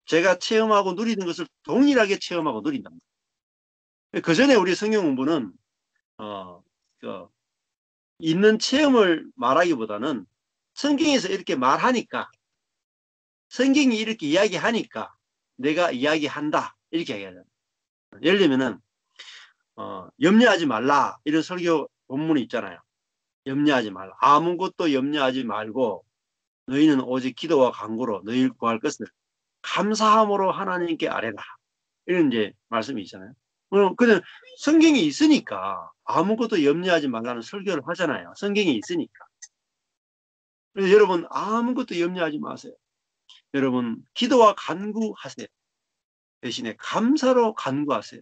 제가 체험하고 누리는 것을 동일하게 체험하고 누린답니다. 그 전에 우리 성경 공부는 있는 체험을 말하기보다는 성경에서 이렇게 말하니까 성경이 이렇게 이야기하니까 내가 이야기한다 이렇게 이야기하잖아요. 예를 들면은 염려하지 말라 이런 설교 본문이 있잖아요. 염려하지 말라. 아무것도 염려하지 말고 너희는 오직 기도와 간구로 너희를 구할 것을 감사함으로 하나님께 아뢰라. 이런 이제 말씀이 있잖아요. 그냥 성경이 있으니까 아무것도 염려하지 말라는 설교를 하잖아요. 성경이 있으니까. 그래서 여러분 아무것도 염려하지 마세요. 여러분 기도와 간구하세요. 대신에 감사로 간구하세요.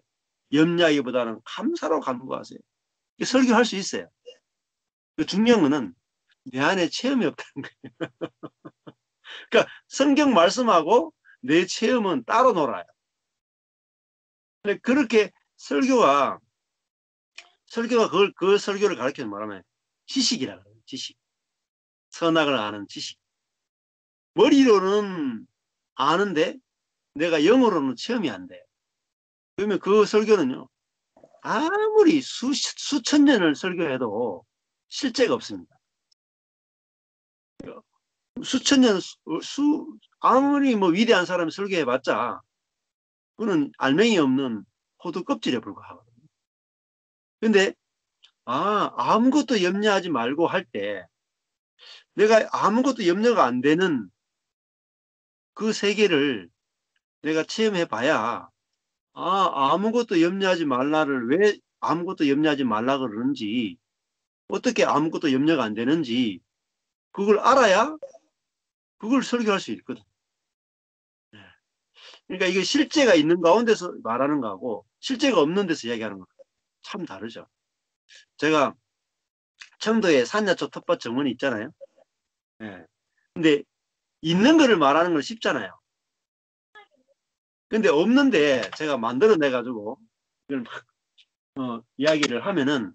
염려하기보다는 감사로 간구하세요. 설교할 수 있어요. 중요한 거는 내 안에 체험이 없다는 거예요. 그러니까 성경 말씀하고 내 체험은 따로 놀아요. 근데 그렇게 설교가 그 설교를 가르쳐서 말하면 지식이라 그래요. 지식. 선악을 아는 지식. 머리로는 아는데 내가 영어로는 체험이 안 돼. 그러면 그 설교는요. 아무리 수천 년을 설교해도 실제가 없습니다. 수천 년, 아무리 뭐 위대한 사람이 설계해봤자, 그거는 알맹이 없는 호두 껍질에 불과하거든요. 근데, 아무것도 염려하지 말고 할 때, 내가 아무것도 염려가 안 되는 그 세계를 내가 체험해봐야, 아무것도 염려하지 말라를 왜 아무것도 염려하지 말라 그러는지, 어떻게 아무것도 염려가 안 되는지, 그걸 알아야 그걸 설교할 수 있거든. 그러니까 이게 실제가 있는 가운데서 말하는 거하고 실제가 없는 데서 이야기하는 거 참 다르죠. 제가 청도에 산야초 텃밭 정원이 있잖아요. 예. 근데 있는 거를 말하는 건 쉽잖아요. 근데 없는데 제가 만들어내 가지고 이걸 막 이야기를 하면은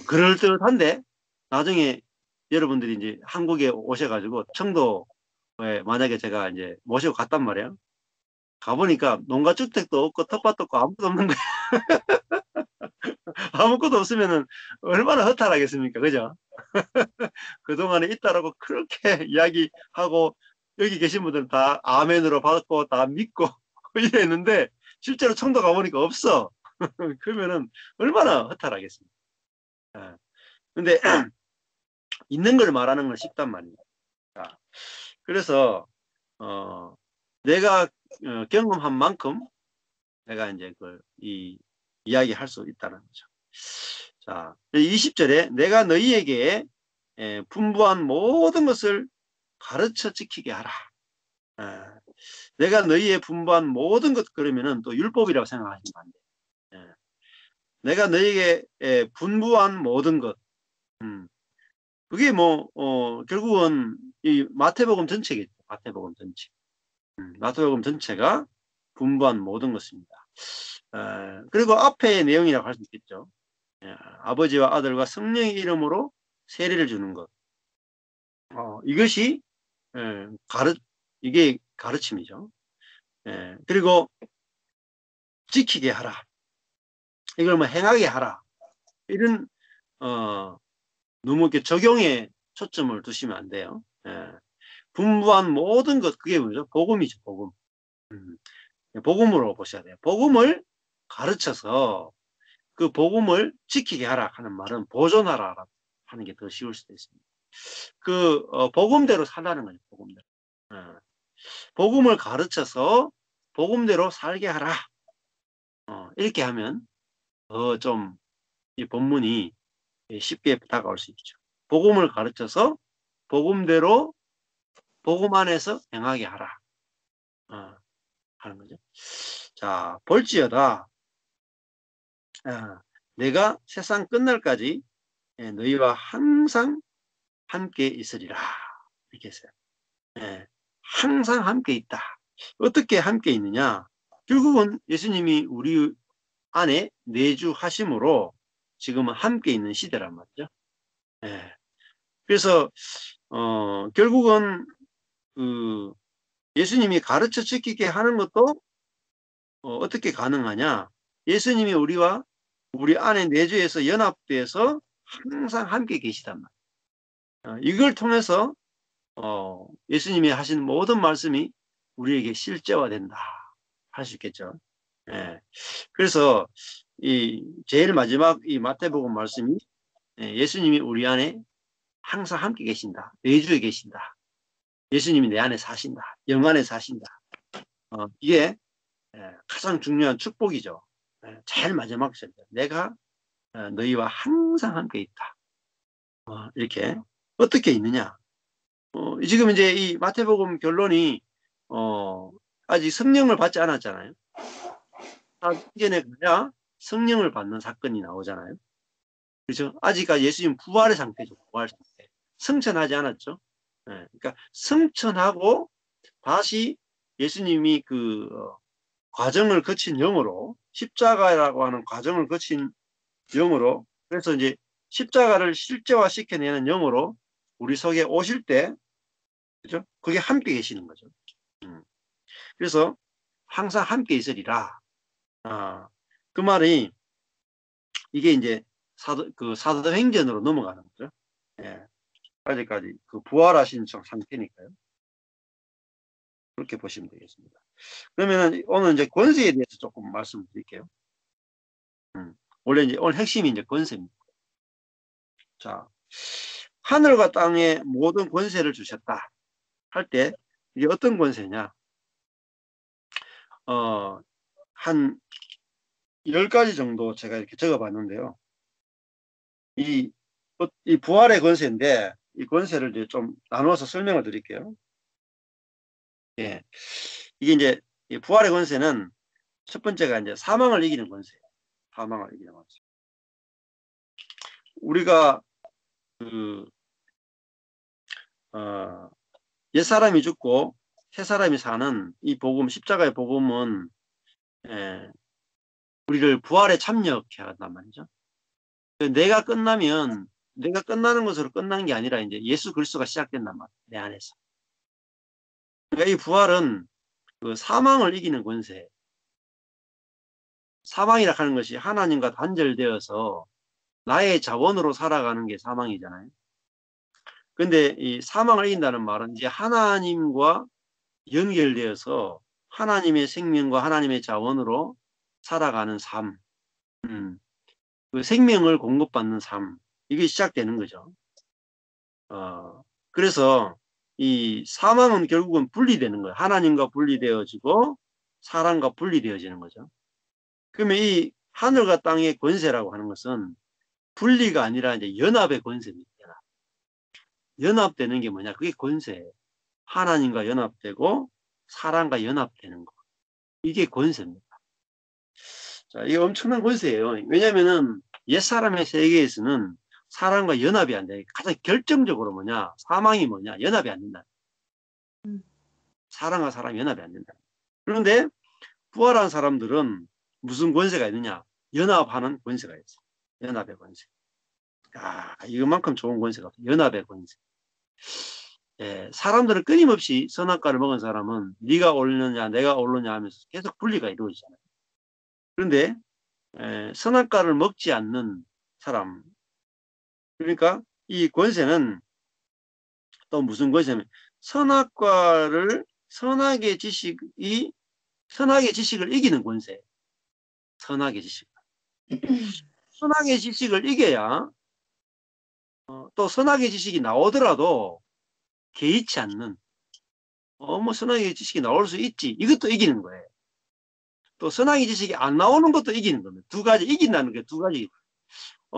그럴듯한데 나중에 여러분들이 이제 한국에 오셔가지고 청도에 만약에 제가 이제 모시고 갔단 말이에요. 가보니까 농가주택도 없고 텃밭도 없고 아무것도 없는 거예요. 아무것도 없으면은 얼마나 허탈하겠습니까? 그죠? 그동안에 있다라고 그렇게 이야기하고 여기 계신 분들은 다 아멘으로 받고 다 믿고 이랬는데 실제로 청도 가보니까 없어. 그러면은 얼마나 허탈하겠습니까? 예. 근데 있는 걸 말하는 건 쉽단 말이에요. 그래서 내가 경험한 만큼 내가 이제 이 이야기할 수 있다는 거죠. 자, 20절에 내가 너희에게 분부한 모든 것을 가르쳐 지키게 하라. 내가 너희의 분부한 모든 것 그러면은 또 율법이라고 생각하시면 안 돼요. 내가 너희에게 분부한 모든 것. 그게 뭐 결국은 이 마태복음 전체겠죠. 마태복음 전체. 마태복음 전체가 분부한 모든 것입니다. 그리고 앞의 내용이라고 할 수 있겠죠. 아버지와 아들과 성령의 이름으로 세례를 주는 것. 이것이 이게 가르침이죠. 그리고 지키게 하라. 이걸 뭐 행하게 하라. 이런 너무 이렇게 적용에 초점을 두시면 안 돼요. 분부한 모든 것 그게 뭐죠? 복음이죠. 복음. 복음으로 보셔야 돼요. 복음을 가르쳐서 그 복음을 지키게 하라 하는 말은 보존하라 하는 게 더 쉬울 수도 있습니다. 복음대로 살라는 거죠. 복음대로. 복음을 가르쳐서 복음대로 살게 하라. 이렇게 하면 더 좀 이 본문이 쉽게 다가올 수 있죠. 복음을 가르쳐서 복음대로 복음 안에서 행하게 하라. 하는 거죠. 자, 볼지어다. 내가 세상 끝날까지 너희와 항상 함께 있으리라. 이렇게 했어요. 항상 함께 있다. 어떻게 함께 있느냐? 결국은 예수님이 우리 안에 내주하심으로 지금은 함께 있는 시대란 말이죠. 그래서 결국은 예수님이 가르쳐 지키게 하는 것도 어떻게 가능하냐? 예수님이 우리와 우리 안에 내주에서 연합돼서 항상 함께 계시단 말이에요. 이걸 통해서 예수님이 하신 모든 말씀이 우리에게 실제화된다 할 수 있겠죠. 그래서 제일 마지막 이 마태복음 말씀이 예수님이 우리 안에 항상 함께 계신다. 내주에 계신다. 예수님이 내 안에 사신다. 영 안에 사신다. 이게 가장 중요한 축복이죠. 제일 마지막 절에 내가 너희와 항상 함께 있다. 이렇게 어떻게 있느냐? 지금 이제 이 마태복음 결론이 아직 성령을 받지 않았잖아요. 이전에 가야 성령을 받는 사건이 나오잖아요. 그렇죠? 아직까지 예수님 부활의 상태죠. 부활 상태. 성천하지 않았죠. 그러니까 성천하고 다시 예수님이 과정을 거친 영으로 십자가라고 하는 과정을 거친 영으로 그래서 이제 십자가를 실제화 시켜내는 영으로 우리 속에 오실 때 그죠? 그게 함께 계시는 거죠. 그래서 항상 함께 있으리라. 그 말이 이게 이제 사도행전으로 넘어가는 거죠. 아직까지 그 부활하신 상태니까요. 그렇게 보시면 되겠습니다. 그러면은 오늘 이제 권세에 대해서 조금 말씀드릴게요. 원래 이제 오늘 핵심이 이제 권세입니다. 자, 하늘과 땅에 모든 권세를 주셨다 할 때 이게 어떤 권세냐? 한 10가지 정도 제가 이렇게 적어봤는데요. 이 부활의 권세인데 이 권세를 이제 좀 나눠서 설명을 드릴게요. 예, 이게 이제 이 부활의 권세는 첫 번째가 이제 사망을 이기는 권세예요. 사망을 이기는 권세. 우리가 옛사람이 죽고 새사람이 사는 이 복음, 십자가의 복음은 우리를 부활에 참여케 한단 말이죠. 내가 끝나면 내가 끝나는 것으로 끝나는 게 아니라 이제 예수 그리스도가 시작된단 말이에요. 내 안에서. 그러니까 이 부활은 그 사망을 이기는 권세. 사망이라 하는 것이 하나님과 단절되어서 나의 자원으로 살아가는 게 사망이잖아요. 근데 이 사망을 이긴다는 말은 이제 하나님과 연결되어서 하나님의 생명과 하나님의 자원으로 살아가는 삶, 그 생명을 공급받는 삶, 이게 시작되는 거죠. 그래서 이 사망은 결국은 분리되는 거예요. 하나님과 분리되어지고 사람과 분리되어지는 거죠. 그러면 이 하늘과 땅의 권세라고 하는 것은 분리가 아니라 이제 연합의 권세입니다. 연합되는 게 뭐냐? 그게 권세예요. 하나님과 연합되고 사람과 연합되는 거. 이게 권세입니다. 자, 이게 엄청난 권세예요. 왜냐면은 옛사람의 세계에서는 사람과 연합이 안 돼. 가장 결정적으로 뭐냐? 사망이 뭐냐? 연합이 안 된다. 사람과 사람이 연합이 안 된다. 그런데 부활한 사람들은 무슨 권세가 있느냐? 연합하는 권세가 있어. 연합의 권세. 아, 이것만큼 좋은 권세가 없어. 연합의 권세. 예, 사람들은 끊임없이 선악과를 먹은 사람은 네가 옳느냐 내가 옳느냐 하면서 계속 분리가 이루어지잖아요. 그런데 선악과를 먹지 않는 사람, 그러니까 이 권세는 또 무슨 권세냐면 선악과를 선악의 지식을 이기는 권세. 선악의 지식. 선악의 지식을 이겨야 또 선악의 지식이 나오더라도 개의치 않는 뭐 선악의 지식이 나올 수 있지. 이것도 이기는 거예요. 또 선악의 지식이 안 나오는 것도 이기는 겁니다. 두 가지 이긴다는 게 두 가지.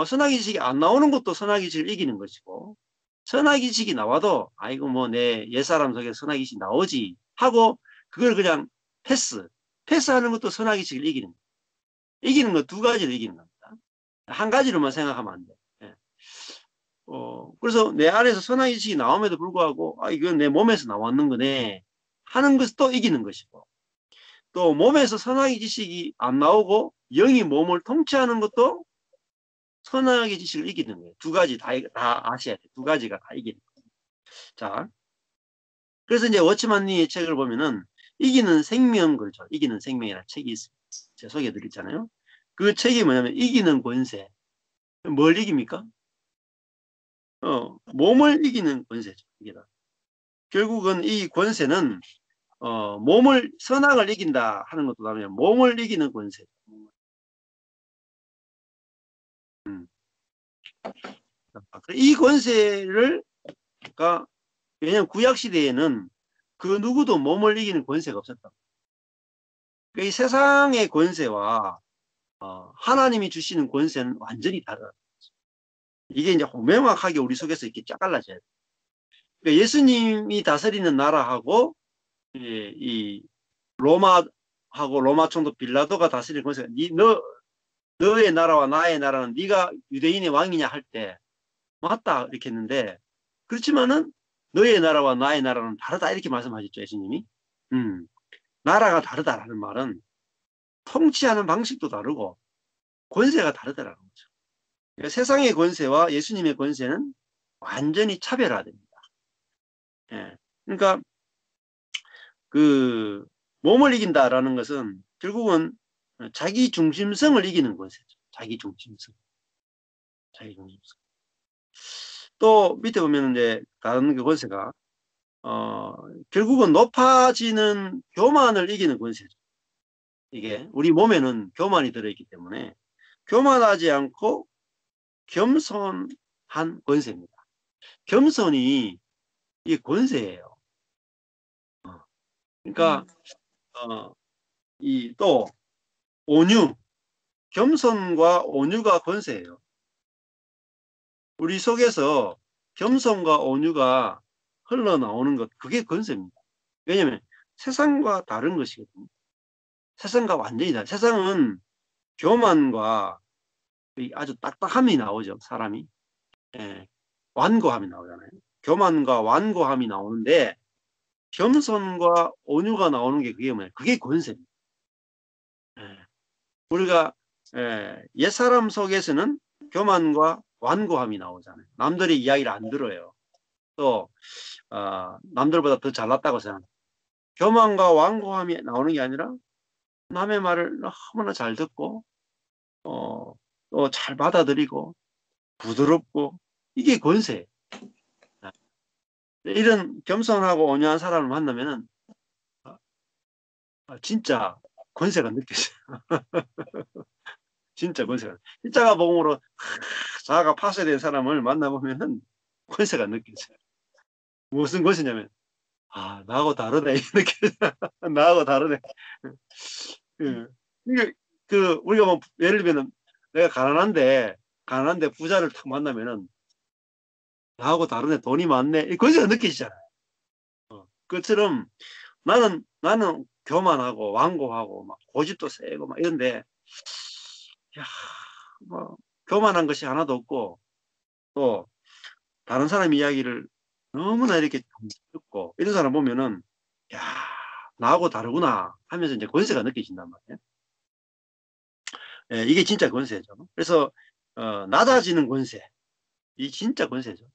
선악의 지식이 안 나오는 것도 선악의 지식을 이기는 것이고 선악의 지식이 나와도 아이고 뭐 내 옛사람 속에 선악의 지식이 나오지 하고 그걸 그냥 패스하는 것도 선악의 지식을 이기는 거예요. 이기는 거 두 가지를 이기는 겁니다. 한 가지로만 생각하면 안 돼. 예. 그래서 내 안에서 선악의 지식이 나옴에도 불구하고 이건 내 몸에서 나왔는 거네 하는 것도 이기는 것이고 또 몸에서 선악의 지식이 안 나오고 영이 몸을 통치하는 것도 선악의 지식을 이기는 거예요. 두 가지 다 아셔야 돼요. 두 가지가 다 이기는 거예요. 자, 그래서 이제 워치만니의 책을 보면은 이기는 생명 그렇죠. 이기는 생명이라는 책이 있습니다. 제가 소개해드렸잖아요. 그 책이 뭐냐면 이기는 권세. 뭘 이깁니까? 몸을 이기는 권세죠. 이게 다. 결국은 이 권세는 선악을 이긴다 하는 것도 다르면 몸을 이기는 권세죠. 이 권세를 왜냐하면 구약 시대에는 그 누구도 몸을 이기는 권세가 없었다. 이 세상의 권세와 하나님이 주시는 권세는 완전히 다르다. 이게 이제 명확하게 우리 속에서 이렇게 쫙 갈라져야 돼. 그러니까 예수님이 다스리는 나라하고 이 로마하고 로마 총독 빌라도가 다스리는 권세가 너의 나라와 나의 나라는 네가 유대인의 왕이냐 할 때 맞다 이렇게 했는데 그렇지만은 너의 나라와 나의 나라는 다르다 이렇게 말씀하셨죠. 예수님이. 나라가 다르다라는 말은 통치하는 방식도 다르고 권세가 다르다라는 거죠. 그러니까 세상의 권세와 예수님의 권세는 완전히 차별화됩니다. 예. 그러니까 그 몸을 이긴다라는 것은 결국은 자기 중심성을 이기는 권세죠. 자기 중심성. 또 밑에 보면 이제 다른 그 권세가 결국은 높아지는 교만을 이기는 권세죠. 이게 우리 몸에는 교만이 들어있기 때문에 교만하지 않고 겸손한 권세입니다. 겸손이 이게 권세예요. 그러니까 이 또 온유, 겸손과 온유가 권세예요. 우리 속에서 겸손과 온유가 흘러나오는 것, 그게 권세입니다. 왜냐하면 세상과 다른 것이거든요. 세상과 완전히 다른. 세상은 교만과 아주 딱딱함이 나오죠. 사람이. 예, 완고함이 나오잖아요. 교만과 완고함이 나오는데 겸손과 온유가 나오는 게 그게 뭐예요? 그게 권세입니다. 예, 우리가 옛사람 속에서는 교만과 완고함이 나오잖아요. 남들의 이야기를 안 들어요. 또 남들보다 더 잘났다고 생각해요. 교만과 완고함이 나오는 게 아니라 남의 말을 너무나 잘 듣고 또 잘 받아들이고 부드럽고 이게 권세예요. 이런 겸손하고 온유한 사람을 만나면은 진짜 권세가 느껴져요. 진짜 권세가. 십자가 복음으로 자아가 파쇄된 사람을 만나보면은 권세가 느껴져요. 무슨 권세냐면 나하고 다르네 이렇게 나하고 다르네. 이게 우리가 뭐 예를 들면 내가 가난한데 부자를 탁 만나면은 나하고 다르네, 돈이 많네, 이 권세가 느껴지잖아요. 그처럼 나는 교만하고 완고하고 막 고집도 세고 막 이런데 뭐 교만한 것이 하나도 없고 또 다른 사람 이야기를 너무나 이렇게 듣고 이런 사람 보면은 나하고 다르구나 하면서 이제 권세가 느껴진단 말이에요. 이게 진짜 권세죠. 그래서 낮아지는 권세, 이 진짜 권세죠.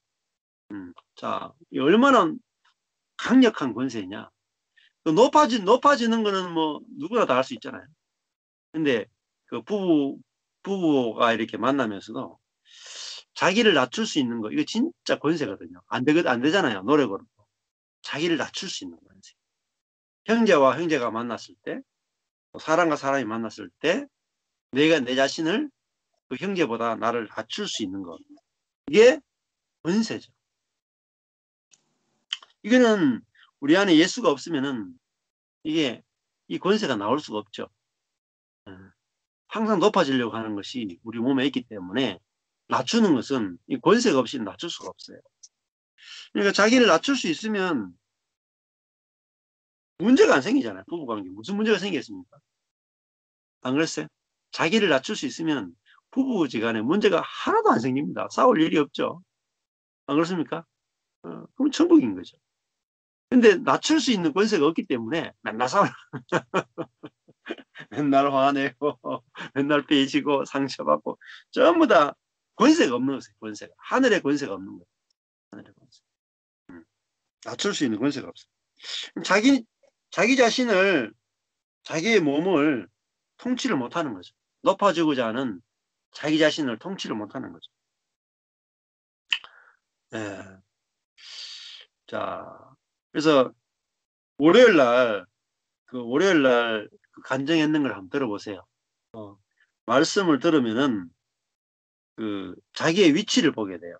자, 얼마나 강력한 권세냐. 높아지는 거는 뭐 누구나 다 할 수 있잖아요. 근데 그 부부가 이렇게 만나면서도 자기를 낮출 수 있는 거, 이거 진짜 권세거든요. 안 되잖아요. 노력으로. 자기를 낮출 수 있는 권세. 형제와 형제가 만났을 때, 사람과 사람이 만났을 때, 내가 내 자신을 그 형제보다 나를 낮출 수 있는 것. 이게 권세죠. 이거는 우리 안에 예수가 없으면은 이 권세가 나올 수가 없죠. 항상 높아지려고 하는 것이 우리 몸에 있기 때문에 낮추는 것은 이 권세가 없이 낮출 수가 없어요. 그러니까 자기를 낮출 수 있으면 문제가 안 생기잖아요. 부부관계. 무슨 문제가 생기겠습니까? 안 그랬어요? 자기를 낮출 수 있으면 부부지간에 문제가 하나도 안 생깁니다. 싸울 일이 없죠. 안 그렇습니까? 그럼 천국인 거죠. 근데 낮출 수 있는 권세가 없기 때문에 맨날 싸워. 맨날 화내고 맨날 삐지고 상처받고 전부 다 권세가 없는 거예요. 권세가. 하늘의 권세가 없는 거예요. 하늘의 권세. 낮출 수 있는 권세가 없어요. 자기 자신을, 자기의 몸을 통치를 못하는 거죠. 높아지고자 하는 자기 자신을 통치를 못하는 거죠. 자, 그래서 월요일 날 그 간증했는 걸 한번 들어보세요. 말씀을 들으면은 자기의 위치를 보게 돼요.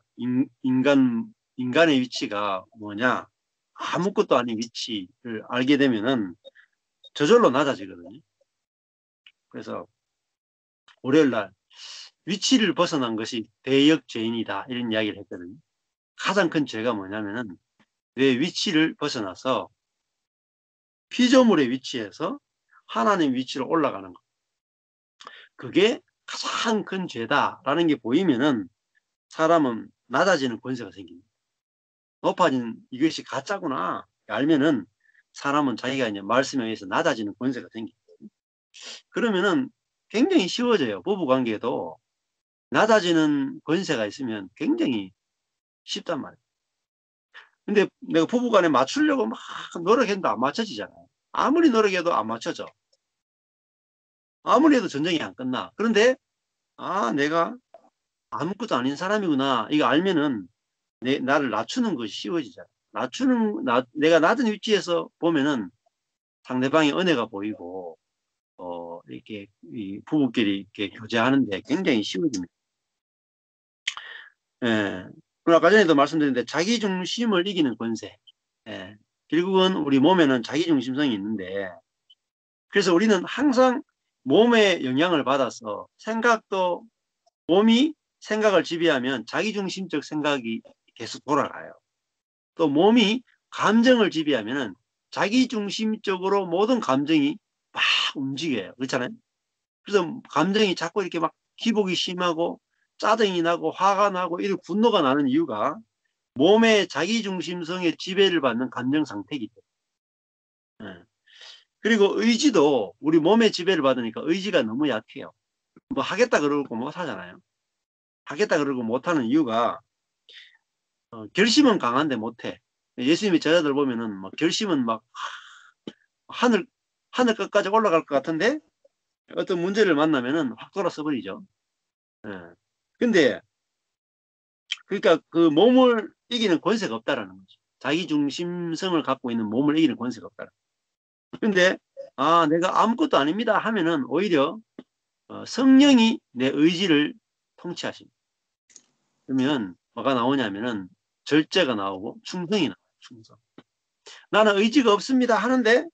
인간의 위치가 뭐냐? 아무것도 아닌 위치를 알게 되면은 저절로 낮아지거든요. 그래서 월요일 날 위치를 벗어난 것이 대역죄인이다 이런 이야기를 했거든요. 가장 큰 죄가 뭐냐면은 내 위치를 벗어나서 피조물의 위치에서 하나님 위치로 올라가는 것. 그게 가장 큰 죄다라는 게 보이면은 사람은 낮아지는 권세가 생깁니다. 높아진 이것이 가짜구나 알면은 사람은 자기가 이제 말씀에 의해서 낮아지는 권세가 생깁니다. 그러면은 굉장히 쉬워져요. 부부관계도 낮아지는 권세가 있으면 굉장히 쉽단 말이에요. 근데 내가 부부간에 맞추려고 막 노력했는데 안 맞춰지잖아요. 아무리 노력해도 안 맞춰져. 아무리 해도 전쟁이 안 끝나. 그런데 내가 아무것도 아닌 사람이구나 이거 알면은 나를 낮추는 것이 쉬워지잖아. 내가 낮은 위치에서 보면은 상대방의 은혜가 보이고, 이렇게 이 부부끼리 이렇게 교제하는데 굉장히 쉬워집니다. 예. 그리고 아까 전에도 말씀드렸는데 자기 중심을 이기는 권세. 예. 결국은 우리 몸에는 자기 중심성이 있는데, 그래서 우리는 항상 몸의 영향을 받아서 몸이 생각을 지배하면 자기중심적 생각이 계속 돌아가요. 또 몸이 감정을 지배하면 자기중심적으로 모든 감정이 막 움직여요. 그렇잖아요. 그래서 감정이 자꾸 이렇게 막 기복이 심하고 짜증이 나고 화가 나고 이런 분노가 나는 이유가 몸의 자기중심성의 지배를 받는 감정 상태이기 때문에. 그리고 의지도 우리 몸의 지배를 받으니까 의지가 너무 약해요. 뭐 하겠다 그러고 못 하잖아요. 하겠다 그러고 못하는 이유가 결심은 강한데 못해. 예수님의 제자들 보면은 막 결심은 막 하늘 끝까지 올라갈 것 같은데 어떤 문제를 만나면은 확 돌아서 버리죠. 근데 그러니까 그 몸을 이기는 권세가 없다라는 거죠. 자기 중심성을 갖고 있는 몸을 이기는 권세가 없다라는 거죠. 근데 내가 아무것도 아닙니다 하면은 오히려 성령이 내 의지를 통치하십니다. 그러면 뭐가 나오냐면은 절제가 나오고 충성이 나와요. 충성. 나는 의지가 없습니다 하는데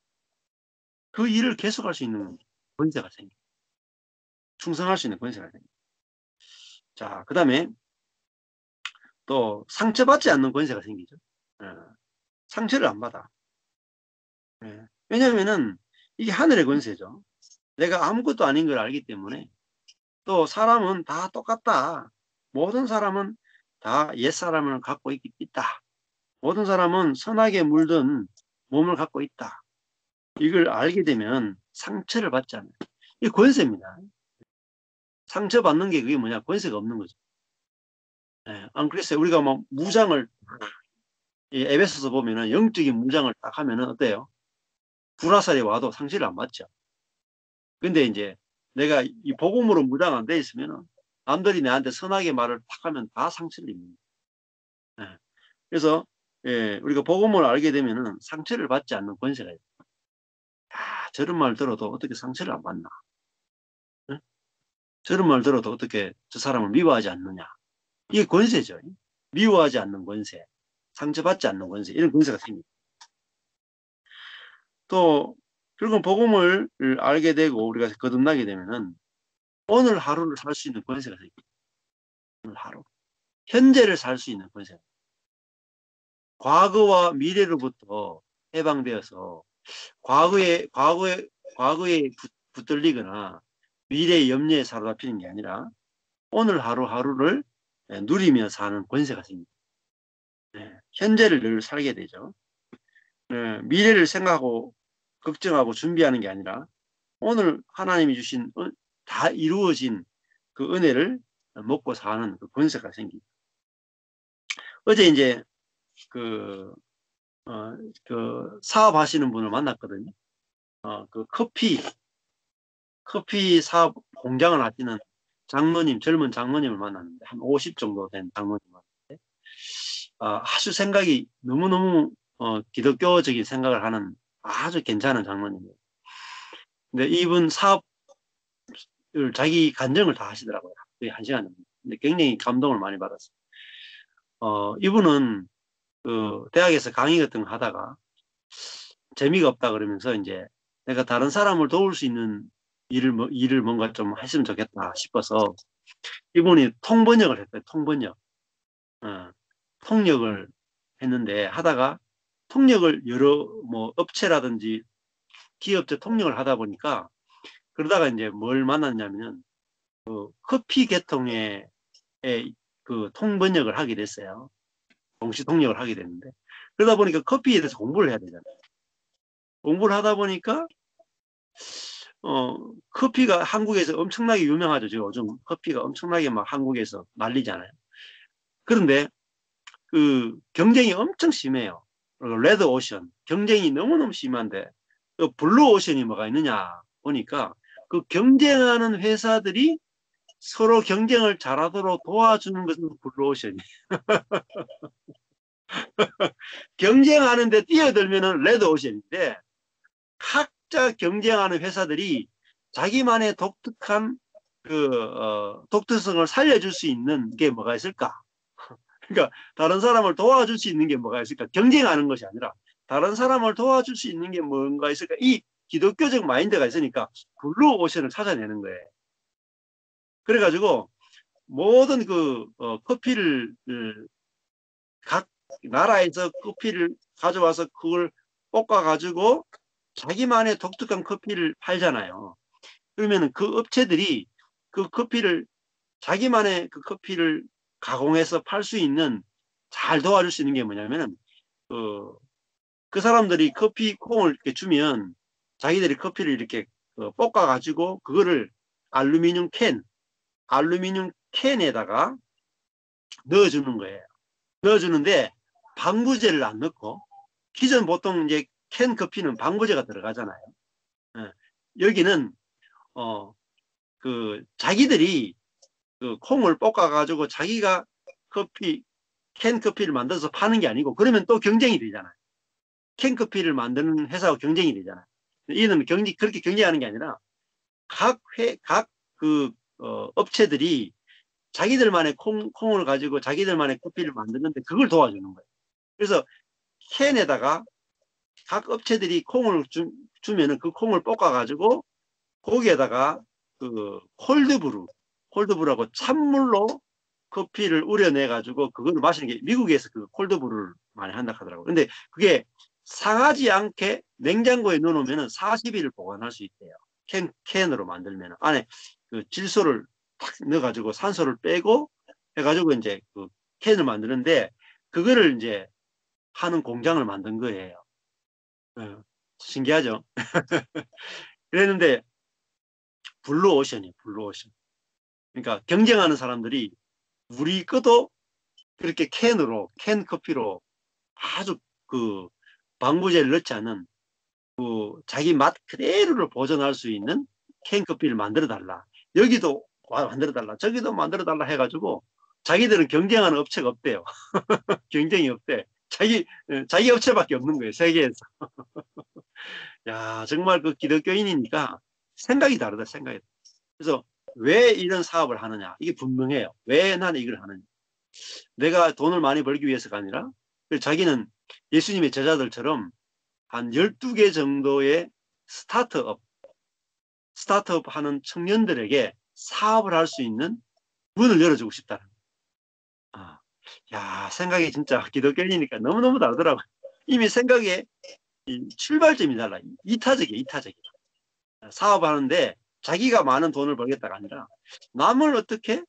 그 일을 계속할 수 있는 권세가 생겨요. 충성할 수 있는 권세가 생겨요. 자, 그 다음에 또 상처받지 않는 권세가 생기죠. 상처를 안 받아. 왜냐하면은 이게 하늘의 권세죠. 내가 아무것도 아닌 걸 알기 때문에. 또 사람은 다 똑같다. 모든 사람은 다 옛사람을 갖고 있다. 모든 사람은 선하게 물든 몸을 갖고 있다. 이걸 알게 되면 상처를 받지 않아요. 이게 권세입니다. 상처받는 게 그게 뭐냐? 권세가 없는 거죠. 안 그랬어요. 우리가 뭐 무장을, 에베소서 보면은 영적인 무장을 딱 하면은 어때요? 불화살이 와도 상처를 안 받죠. 근데 이제 내가 이 복음으로 무장 안 돼 있으면은 남들이 내한테 선하게 말을 탁 하면 다 상처를 입니다. 그래서 우리가 복음을 알게 되면은 상처를 받지 않는 권세가 있어요. 저런 말 들어도 어떻게 상처를 안 받나? 저런 말 들어도 어떻게 저 사람을 미워하지 않느냐? 이게 권세죠. 미워하지 않는 권세, 상처받지 않는 권세, 이런 권세가 생깁니다. 또 결국 복음을 알게 되고 우리가 거듭나게 되면은 오늘 하루를 살 수 있는 권세가 생깁니다. 오늘 하루. 현재를 살 수 있는 권세가. 과거와 미래로부터 해방되어서 과거에 붙들리거나 미래의 염려에 사로잡히는 게 아니라 오늘 하루하루를 누리며 사는 권세가 생깁니다. 현재를 늘 살게 되죠. 미래를 생각하고 걱정하고 준비하는 게 아니라 오늘 하나님이 주신 다 이루어진 그 은혜를 먹고 사는 그 권세가 생깁니다. 어제 이제 그 사업하시는 분을 만났거든요. 그 커피 사업 공장을 하시는 젊은 장로님을 만났는데, 한 50 정도 된 장로님 만났는데, 아주 생각이 너무너무 기독교적인 생각을 하는 아주 괜찮은 장로님이에요. 근데 이분 사업을 자기 간증을 다 하시더라고요. 거의 1시간 정도. 근데 굉장히 감동을 많이 받았어요. 이분은 그 대학에서 강의 같은 거 하다가 재미가 없다 그러면서 이제 내가 다른 사람을 도울 수 있는 일을 뭔가 좀 했으면 좋겠다 싶어서 이분이 통번역을 했어요. 통번역. 통역을 했는데 하다가 통역을 여러 뭐 업체라든지 기업체 통역을 하다 보니까 그러다가 이제 뭘 만났냐면 그 커피 계통의 그 통번역을 하게 됐어요. 동시 통역을 하게 됐는데 그러다 보니까 커피에 대해서 공부를 해야 되잖아요. 공부를 하다 보니까 커피가 한국에서 엄청나게 유명하죠. 지금 요즘 커피가 엄청나게 막 한국에서 난리잖아요. 그런데 그 경쟁이 엄청 심해요. 레드 오션 경쟁이 너무너무 심한데 블루 오션이 뭐가 있느냐 보니까 그 경쟁하는 회사들이 서로 경쟁을 잘하도록 도와주는 것은 블루오션이에요. 경쟁하는데 뛰어들면은 레드오션인데, 각자 경쟁하는 회사들이 자기만의 독특한 독특성을 살려줄 수 있는 게 뭐가 있을까? 그러니까 다른 사람을 도와줄 수 있는 게 뭐가 있을까? 경쟁하는 것이 아니라 다른 사람을 도와줄 수 있는 게 뭔가 있을까? 이 기독교적 마인드가 있으니까 블루오션을 찾아내는 거예요. 그래가지고 모든 커피를 각 나라에서 커피를 가져와서 그걸 볶아가지고 자기만의 독특한 커피를 팔잖아요. 그러면 그 업체들이 그 커피를 자기만의 그 커피를 가공해서 팔 수 있는, 잘 도와줄 수 있는 게 뭐냐면은 그 사람들이 커피 콩을 이렇게 주면 자기들이 커피를 이렇게 볶아가지고 그거를 알루미늄 캔에다가 넣어주는 거예요. 넣어주는데 방부제를 안 넣고, 기존 보통 이제 캔 커피는 방부제가 들어가잖아요. 여기는 자기들이 그 콩을 볶아가지고 자기가 캔 커피를 만들어서 파는 게 아니고, 그러면 또 경쟁이 되잖아요. 캔 커피를 만드는 회사하고 경쟁이 되잖아요. 이는 그렇게 경쟁하는 게 아니라 각 업체들이 자기들만의 콩을 가지고 자기들만의 커피를 만드는데 그걸 도와주는 거예요. 그래서 캔에다가 각 업체들이 콩을 주면은 그 콩을 볶아가지고 거기에다가 콜드브루라고 찬물로 커피를 우려내가지고 그걸 마시는 게, 미국에서 그 콜드브루를 많이 한다 하더라고요. 근데 그게 상하지 않게 냉장고에 넣어놓으면 40일을 보관할 수 있대요. 캔으로 만들면 안에 그 질소를 탁 넣어가지고 산소를 빼고 해가지고 이제 그 캔을 만드는데, 그거를 이제 하는 공장을 만든 거예요. 신기하죠? 그랬는데 블루오션이에요, 블루오션. 그러니까 경쟁하는 사람들이 우리 것도 그렇게 캔 커피로 아주 방부제를 넣지 않은 자기 맛 그대로를 보존할 수 있는 캔 커피를 만들어 달라. 여기도 만들어 달라. 저기도 만들어 달라 해가지고 자기들은 경쟁하는 업체가 없대요. 경쟁이 없대. 자기 업체밖에 없는 거예요, 세계에서. 야, 정말 그 기독교인이니까 생각이 다르다, 생각이. 그래서 왜 이런 사업을 하느냐? 이게 분명해요. 왜 나는 이걸 하느냐? 내가 돈을 많이 벌기 위해서가 아니라, 자기는 예수님의 제자들처럼 한 12개 정도의 스타트업 하는 청년들에게 사업을 할 수 있는 문을 열어주고 싶다는 거예요. 야, 생각이 진짜 기독교인이니까 너무너무 다르더라고요. 이미 생각의 출발점이 달라. 이타적이에요. 사업하는데 자기가 많은 돈을 벌겠다가 아니라 남을 어떻게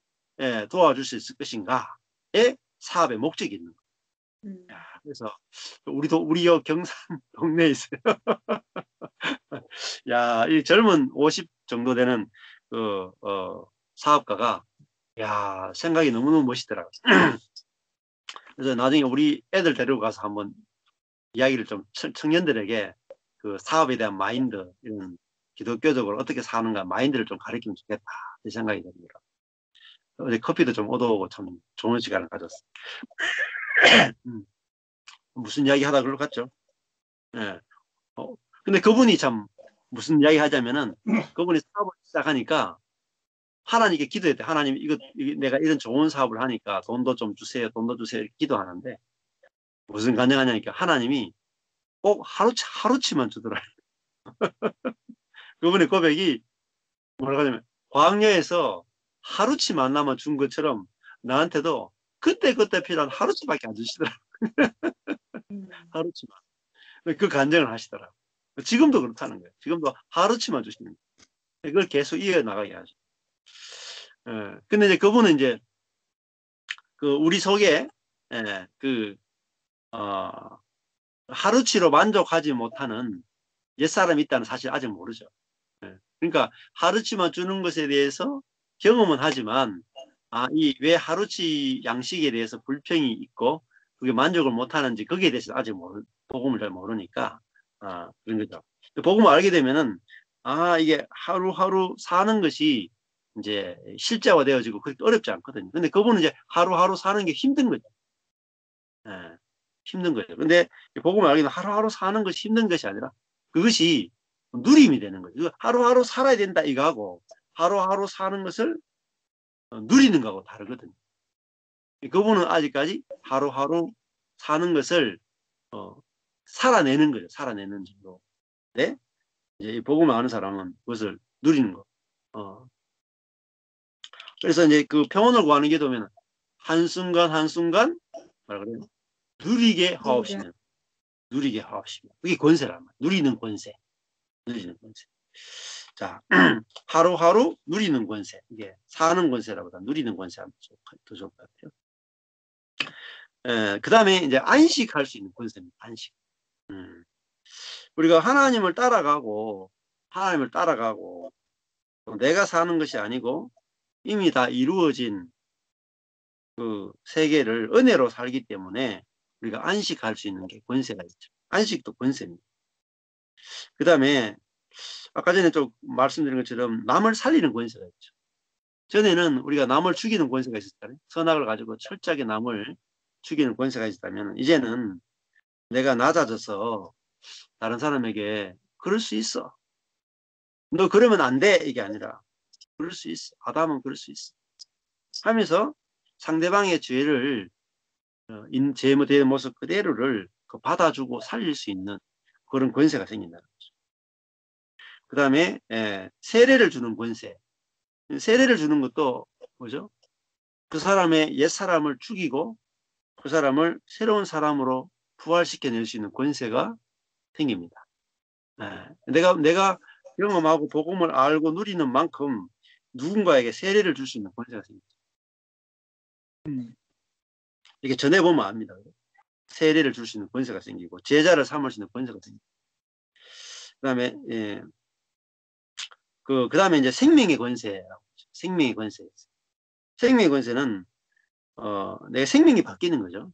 도와줄 수 있을 것인가에 사업의 목적이 있는 거예요. 그래서 우리 경산 동네에 있어요. 야, 이 젊은 50 정도 되는 사업가가, 야, 생각이 너무너무 멋있더라고요. 그래서 나중에 우리 애들 데리고 가서 한번 이야기를 좀 청년들에게 그 사업에 대한 마인드, 이런 기독교적으로 어떻게 사는가 마인드를 좀 가르치면 좋겠다, 이 생각이 듭니다. 어제 커피도 좀 얻어오고 참 좋은 시간을 가졌어요. 무슨 이야기 하다 그럴 것 같죠? 예. 근데 그분이 참 무슨 이야기 하자면은, 그분이 사업을 시작하니까 하나님께 기도했대. 하나님, 이거 내가 이런 좋은 사업을 하니까 돈도 좀 주세요, 이렇게 기도하는데 무슨 가능하냐니까 하나님이 꼭 하루치만 주더라. 그분의 고백이 뭐라고 하냐면, 광야에서 하루치 만나면 준 것처럼 나한테도 그때 필요한 하루치밖에 안 주시더라. 하루치만. 그 간증을 하시더라고. 지금도 그렇다는 거예요. 지금도 하루치만 주시는 거예요. 그걸 계속 이어나가게 하죠. 근데 이제 그분은 이제 우리 속에 하루치로 만족하지 못하는 옛사람이 있다는 사실 아직 모르죠. 그러니까 하루치만 주는 것에 대해서 경험은 하지만, 왜 하루치 양식에 대해서 불평이 있고 그게 만족을 못하는지, 거기에 대해서 아직 복음을 잘 모르니까 그런 거죠. 복음을 알게 되면은 이게 하루하루 사는 것이 이제 실제화되어지고 그렇게 어렵지 않거든요. 근데 그분은 이제 하루하루 사는 게 힘든 거죠. 예, 힘든 거죠. 근데 복음을 알기는 하루하루 사는 것이 힘든 것이 아니라 그것이 누림이 되는 거죠. 하루하루 살아야 된다 이거하고 하루하루 사는 것을 누리는 거하고 다르거든요. 그분은 아직까지 하루하루 사는 것을 살아내는 거죠. 살아내는 정도. 네? 이제 복음을 아는 사람은 그것을 누리는 거. 그래서 이제 그 평온을 구하는 게 되면 한순간 한순간 뭐라 그래요? 누리게 하옵시면. 누리게 하옵시면. 그게 권세란 말이에요. 누리는 권세. 누리는 권세. 자, 하루하루 누리는 권세. 이게 사는 권세라보다 누리는 권세하면 더 좋을 것 같아요. 그 다음에 이제 안식할 수 있는 권세입니다. 안식. 우리가 하나님을 따라가고 내가 사는 것이 아니고 이미 다 이루어진 그 세계를 은혜로 살기 때문에 우리가 안식할 수 있는 게 권세가 있죠. 안식도 권세입니다. 그 다음에 아까 전에 좀 말씀드린 것처럼 남을 살리는 권세가 있죠. 전에는 우리가 남을 죽이는 권세가 있었잖아요. 선악을 가지고 철저하게 남을 죽이는 권세가 있었다면 이제는 내가 낮아져서 다른 사람에게 그럴 수 있어. 너 그러면 안 돼. 이게 아니라 그럴 수 있어. 아담은 그럴 수 있어. 하면서 상대방의 죄를 제된 모습 그대로를 받아주고 살릴 수 있는 그런 권세가 생긴다는 거죠. 그 다음에 세례를 주는 권세. 세례를 주는 것도 뭐죠? 그 사람의 옛사람을 죽이고 그 사람을 새로운 사람으로 부활시켜낼 수 있는 권세가 생깁니다. 내가 경험하고 복음을 알고 누리는 만큼 누군가에게 세례를 줄 수 있는 권세가 생깁니다. 이렇게 전해보면 압니다. 세례를 줄 수 있는 권세가 생기고 제자를 삼을 수 있는 권세가 생깁니다. 그다음에 그다음에 이제 생명의 권세라고 생명의 권세. 생명의 권세는 내 생명이 바뀌는 거죠.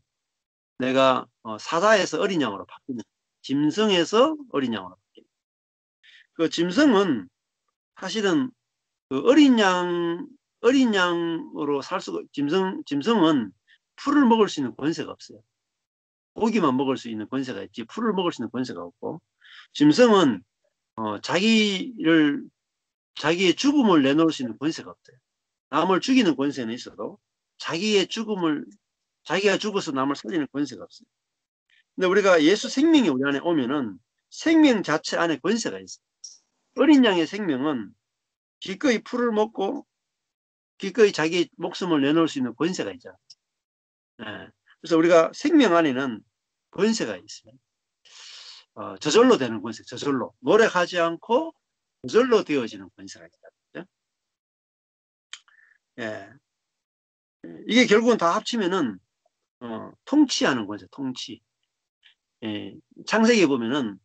내가 사자에서 어린 양으로 바뀌는, 짐승에서 어린 양으로 바뀌는. 그 짐승은 사실은 그 어린 양으로 살 수가, 짐승은 풀을 먹을 수 있는 권세가 없어요. 고기만 먹을 수 있는 권세가 있지 풀을 먹을 수 있는 권세가 없고, 짐승은 자기의 죽음을 내놓을 수 있는 권세가 없어요. 남을 죽이는 권세는 있어도 자기가 죽어서 남을 살리는 권세가 없어요. 근데 우리가 예수 생명이 우리 안에 오면은 생명 자체 안에 권세가 있어요. 어린 양의 생명은 기꺼이 풀을 먹고 기꺼이 자기 목숨을 내놓을 수 있는 권세가 있잖아요. 그래서 우리가 생명 안에는 권세가 있어요. 저절로 되는 권세, 저절로. 노력하지 않고 저절로 되어지는 권세가 있다. 예. 이게 결국은 다 합치면은 통치하는 권세, 통치. 예. 창세기에 보면은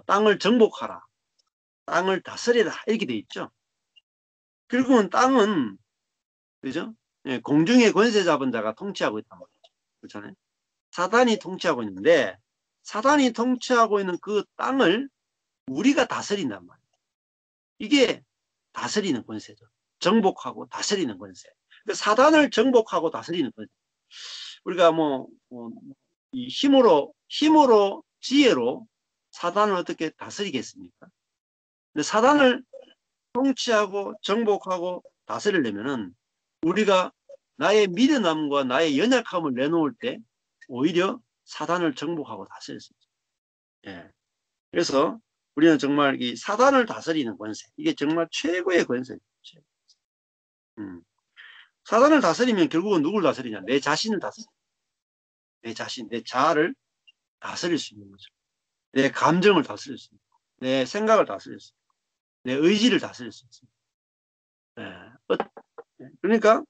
땅을 정복하라, 땅을 다스리라 이렇게 돼 있죠. 결국은 땅은 그죠? 예. 공중의 권세 잡은 자가 통치하고 있단 말이죠. 그렇잖아요. 사단이 통치하고 있는데 사단이 통치하고 있는 그 땅을 우리가 다스린단 말이에요. 이게 다스리는 권세죠. 정복하고 다스리는 권세. 사단을 정복하고 다스리는 권세. 우리가 이 힘으로 지혜로 사단을 어떻게 다스리겠습니까? 근데 사단을 통치하고 정복하고 다스리려면은 우리가 나의 미련함과 나의 연약함을 내놓을 때 오히려 사단을 정복하고 다스릴 수 있어요. 예. 그래서 우리는 정말 이 사단을 다스리는 권세, 이게 정말 최고의 권세죠. 사단을 다스리면 결국은 누굴 다스리냐? 내 자신을 다스려. 내 자신, 내 자아를 다스릴 수 있는 거죠. 내 감정을 다스릴 수 있는 거죠. 내 생각을 다스릴 수 있는 거죠. 내 의지를 다스릴 수 있습니다. 그러니까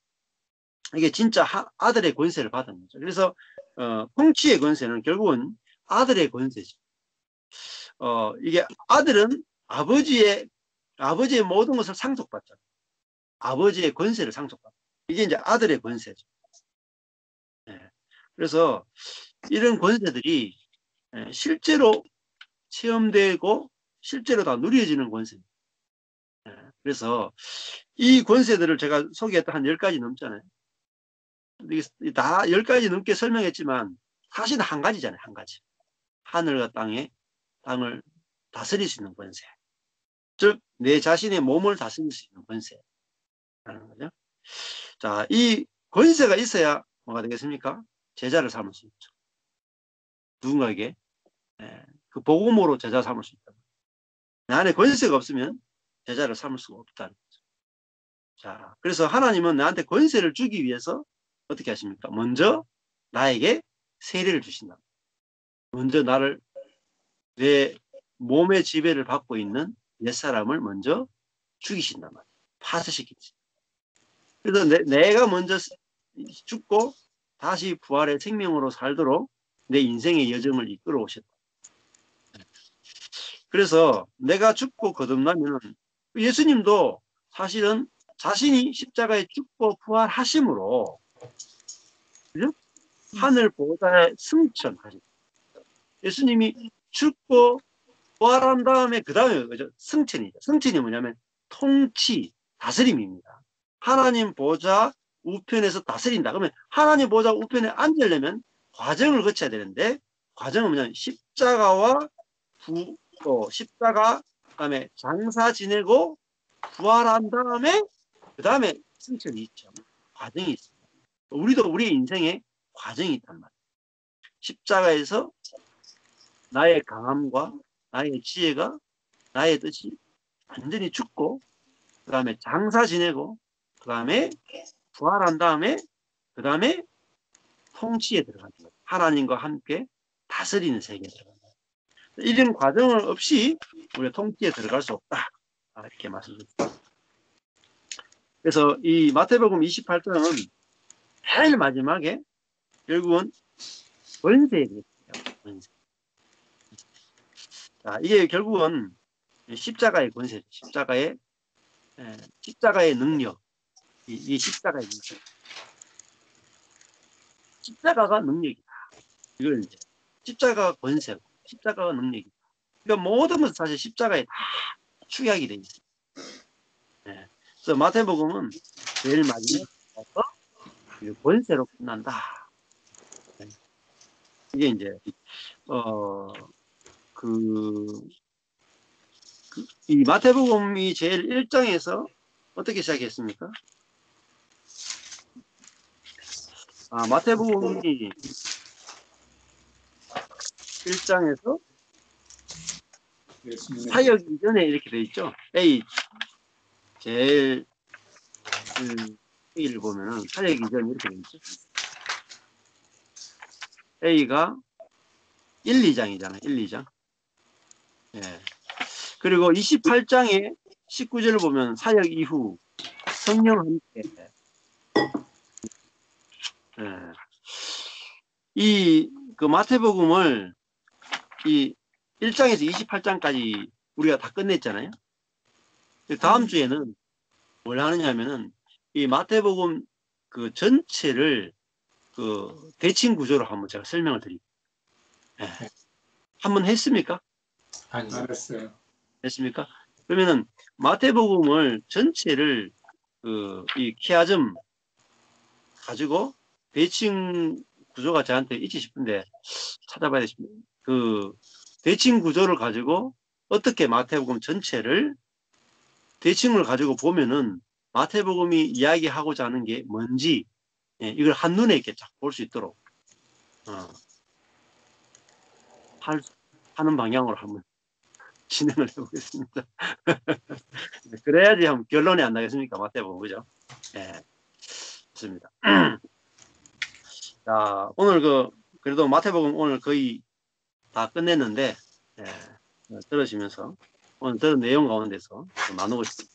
이게 진짜 아들의 권세를 받은 거죠. 그래서 통치의 권세는 결국은 아들의 권세죠. 이게 아들은 아버지의 모든 것을 상속받잖아요. 아버지의 권세를 상속받죠. 이게 이제 아들의 권세죠. 그래서 이런 권세들이 실제로 체험되고 실제로 다 누려지는 권세입니다. 그래서 이 권세들을 제가 소개했던 한 10가지 넘잖아요. 이게 다 10가지 넘게 설명했지만 사실은 한 가지잖아요. 한 가지. 하늘과 땅을 다스릴 수 있는 권세. 즉, 내 자신의 몸을 다스릴 수 있는 권세라는 거죠. 자, 이 권세가 있어야 뭐가 되겠습니까? 제자를 삼을 수 있죠. 누군가에게 그 복음으로 제자 삼을 수 있다. 내 안에 권세가 없으면 제자를 삼을 수가 없다는 거죠. 자, 그래서 하나님은 나한테 권세를 주기 위해서 어떻게 하십니까? 먼저 나에게 세례를 주신다. 먼저 내 몸의 지배를 받고 있는 옛사람을 먼저 죽이신단 말이에요. 파쇄시키지. 그래서 내가 먼저 죽고 다시 부활의 생명으로 살도록 내 인생의 여정을 이끌어 오셨다. 그래서 내가 죽고 거듭나면 예수님도 사실은 자신이 십자가에 죽고 부활하심으로 하늘 보호자의 승천하십니다. 예수님이 죽고 부활한 다음에 그 다음에 승천이죠. 승천이 뭐냐면 통치, 다스림입니다. 하나님 보좌 우편에서 다스린다. 그러면 하나님 보좌 우편에 앉으려면 과정을 거쳐야 되는데 과정은 뭐냐면 십자가, 그다음에 장사 지내고 부활한 다음에 그 다음에 승천이 있죠. 과정이 있습니다. 우리도 우리의 인생에 과정이 있단 말이에요. 십자가에서 나의 강함과 나의 지혜가 나의 뜻이 완전히 죽고 그 다음에 장사 지내고 그 다음에 부활한 다음에 그 다음에 통치에 들어가는 거예요. 하나님과 함께 다스리는 세계에 들어가는 거예요. 이런 과정을 없이 우리가 통치에 들어갈 수 없다. 이렇게 말씀드립니다. 그래서 이 마태복음 28장은 제일 마지막에 결국은 권세에 대해서 권세. 자, 이게 결국은 십자가의 권세, 십자가의 능력, 이 십자가의 능력. 십자가가 능력이다. 이걸 이제 십자가가 권세고 십자가가 능력이다. 그러니까 모든 것은 사실 십자가에 다 축약이 돼 있어요. 그래서 마태복음은 제일 마지막에서 권세로 끝난다. 이게 이제 이 마태복음이 제일 1장에서 어떻게 시작했습니까? 마태복음이 1장에서 사역 이전에 이렇게 돼 있죠. A 제일 A를 보면은 사역 이전 이렇게 돼 있죠. A가 1, 2장이잖아요. 1, 2장. 예. 그리고 28장에 19절을 보면 사역 이후 성령 함께. 이 마태복음을 이 1장에서 28장까지 우리가 다 끝냈잖아요. 다음 주에는 뭘 하느냐면은 이 마태복음 그 전체를 그 대칭 구조로 한번 제가 설명을 드릴게요. 한번 했습니까? 아니요. 안 했어요. 했습니까? 그러면은 마태복음을 전체를 이 키아즘 가지고 대칭 구조가 저한테 있지 싶은데 찾아봐야 되겠습니다. 그 대칭 구조를 가지고 어떻게 마태복음 전체를 대칭을 가지고 보면은 마태복음이 이야기하고자 하는 게 뭔지 이걸 한눈에 이렇게 쫙 볼 수 있도록 하는 방향으로 한번 진행을 해보겠습니다. 그래야지 한번 결론이 안 나겠습니까? 마태복음, 그죠? 네, 좋습니다. 자, 오늘 그래도 마태복음 오늘 거의 다 끝냈는데, 들으시면서 오늘 들은 내용 가운데서 좀 나누고 싶습니다.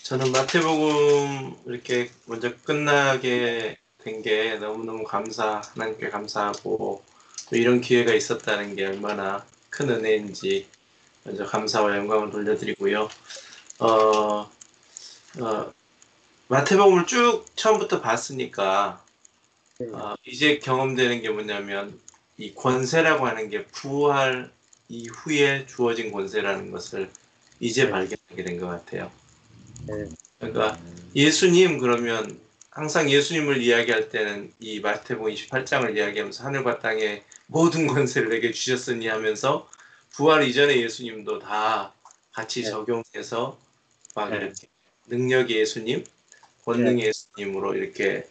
저는 마태복음 이렇게 먼저 끝나게 된 게 너무너무 하나님께 감사하고 또 이런 기회가 있었다는 게 얼마나 큰 은혜인지 먼저 감사와 영광을 돌려드리고요. 마태복음을 쭉 처음부터 봤으니까 이제 경험되는 게 뭐냐면 이 권세라고 하는 게 부활 이후에 주어진 권세라는 것을 이제 네. 발견하게 된 것 같아요. 네. 그러니까 예수님 그러면 항상 예수님을 이야기할 때는 이 마태복음 28장을 이야기하면서 하늘과 땅에 모든 권세를 내게 주셨으니 하면서 부활 이전에 예수님도 다 같이 네. 적용해서 막 네. 이렇게 능력의 예수님, 권능의 예수님으로 이렇게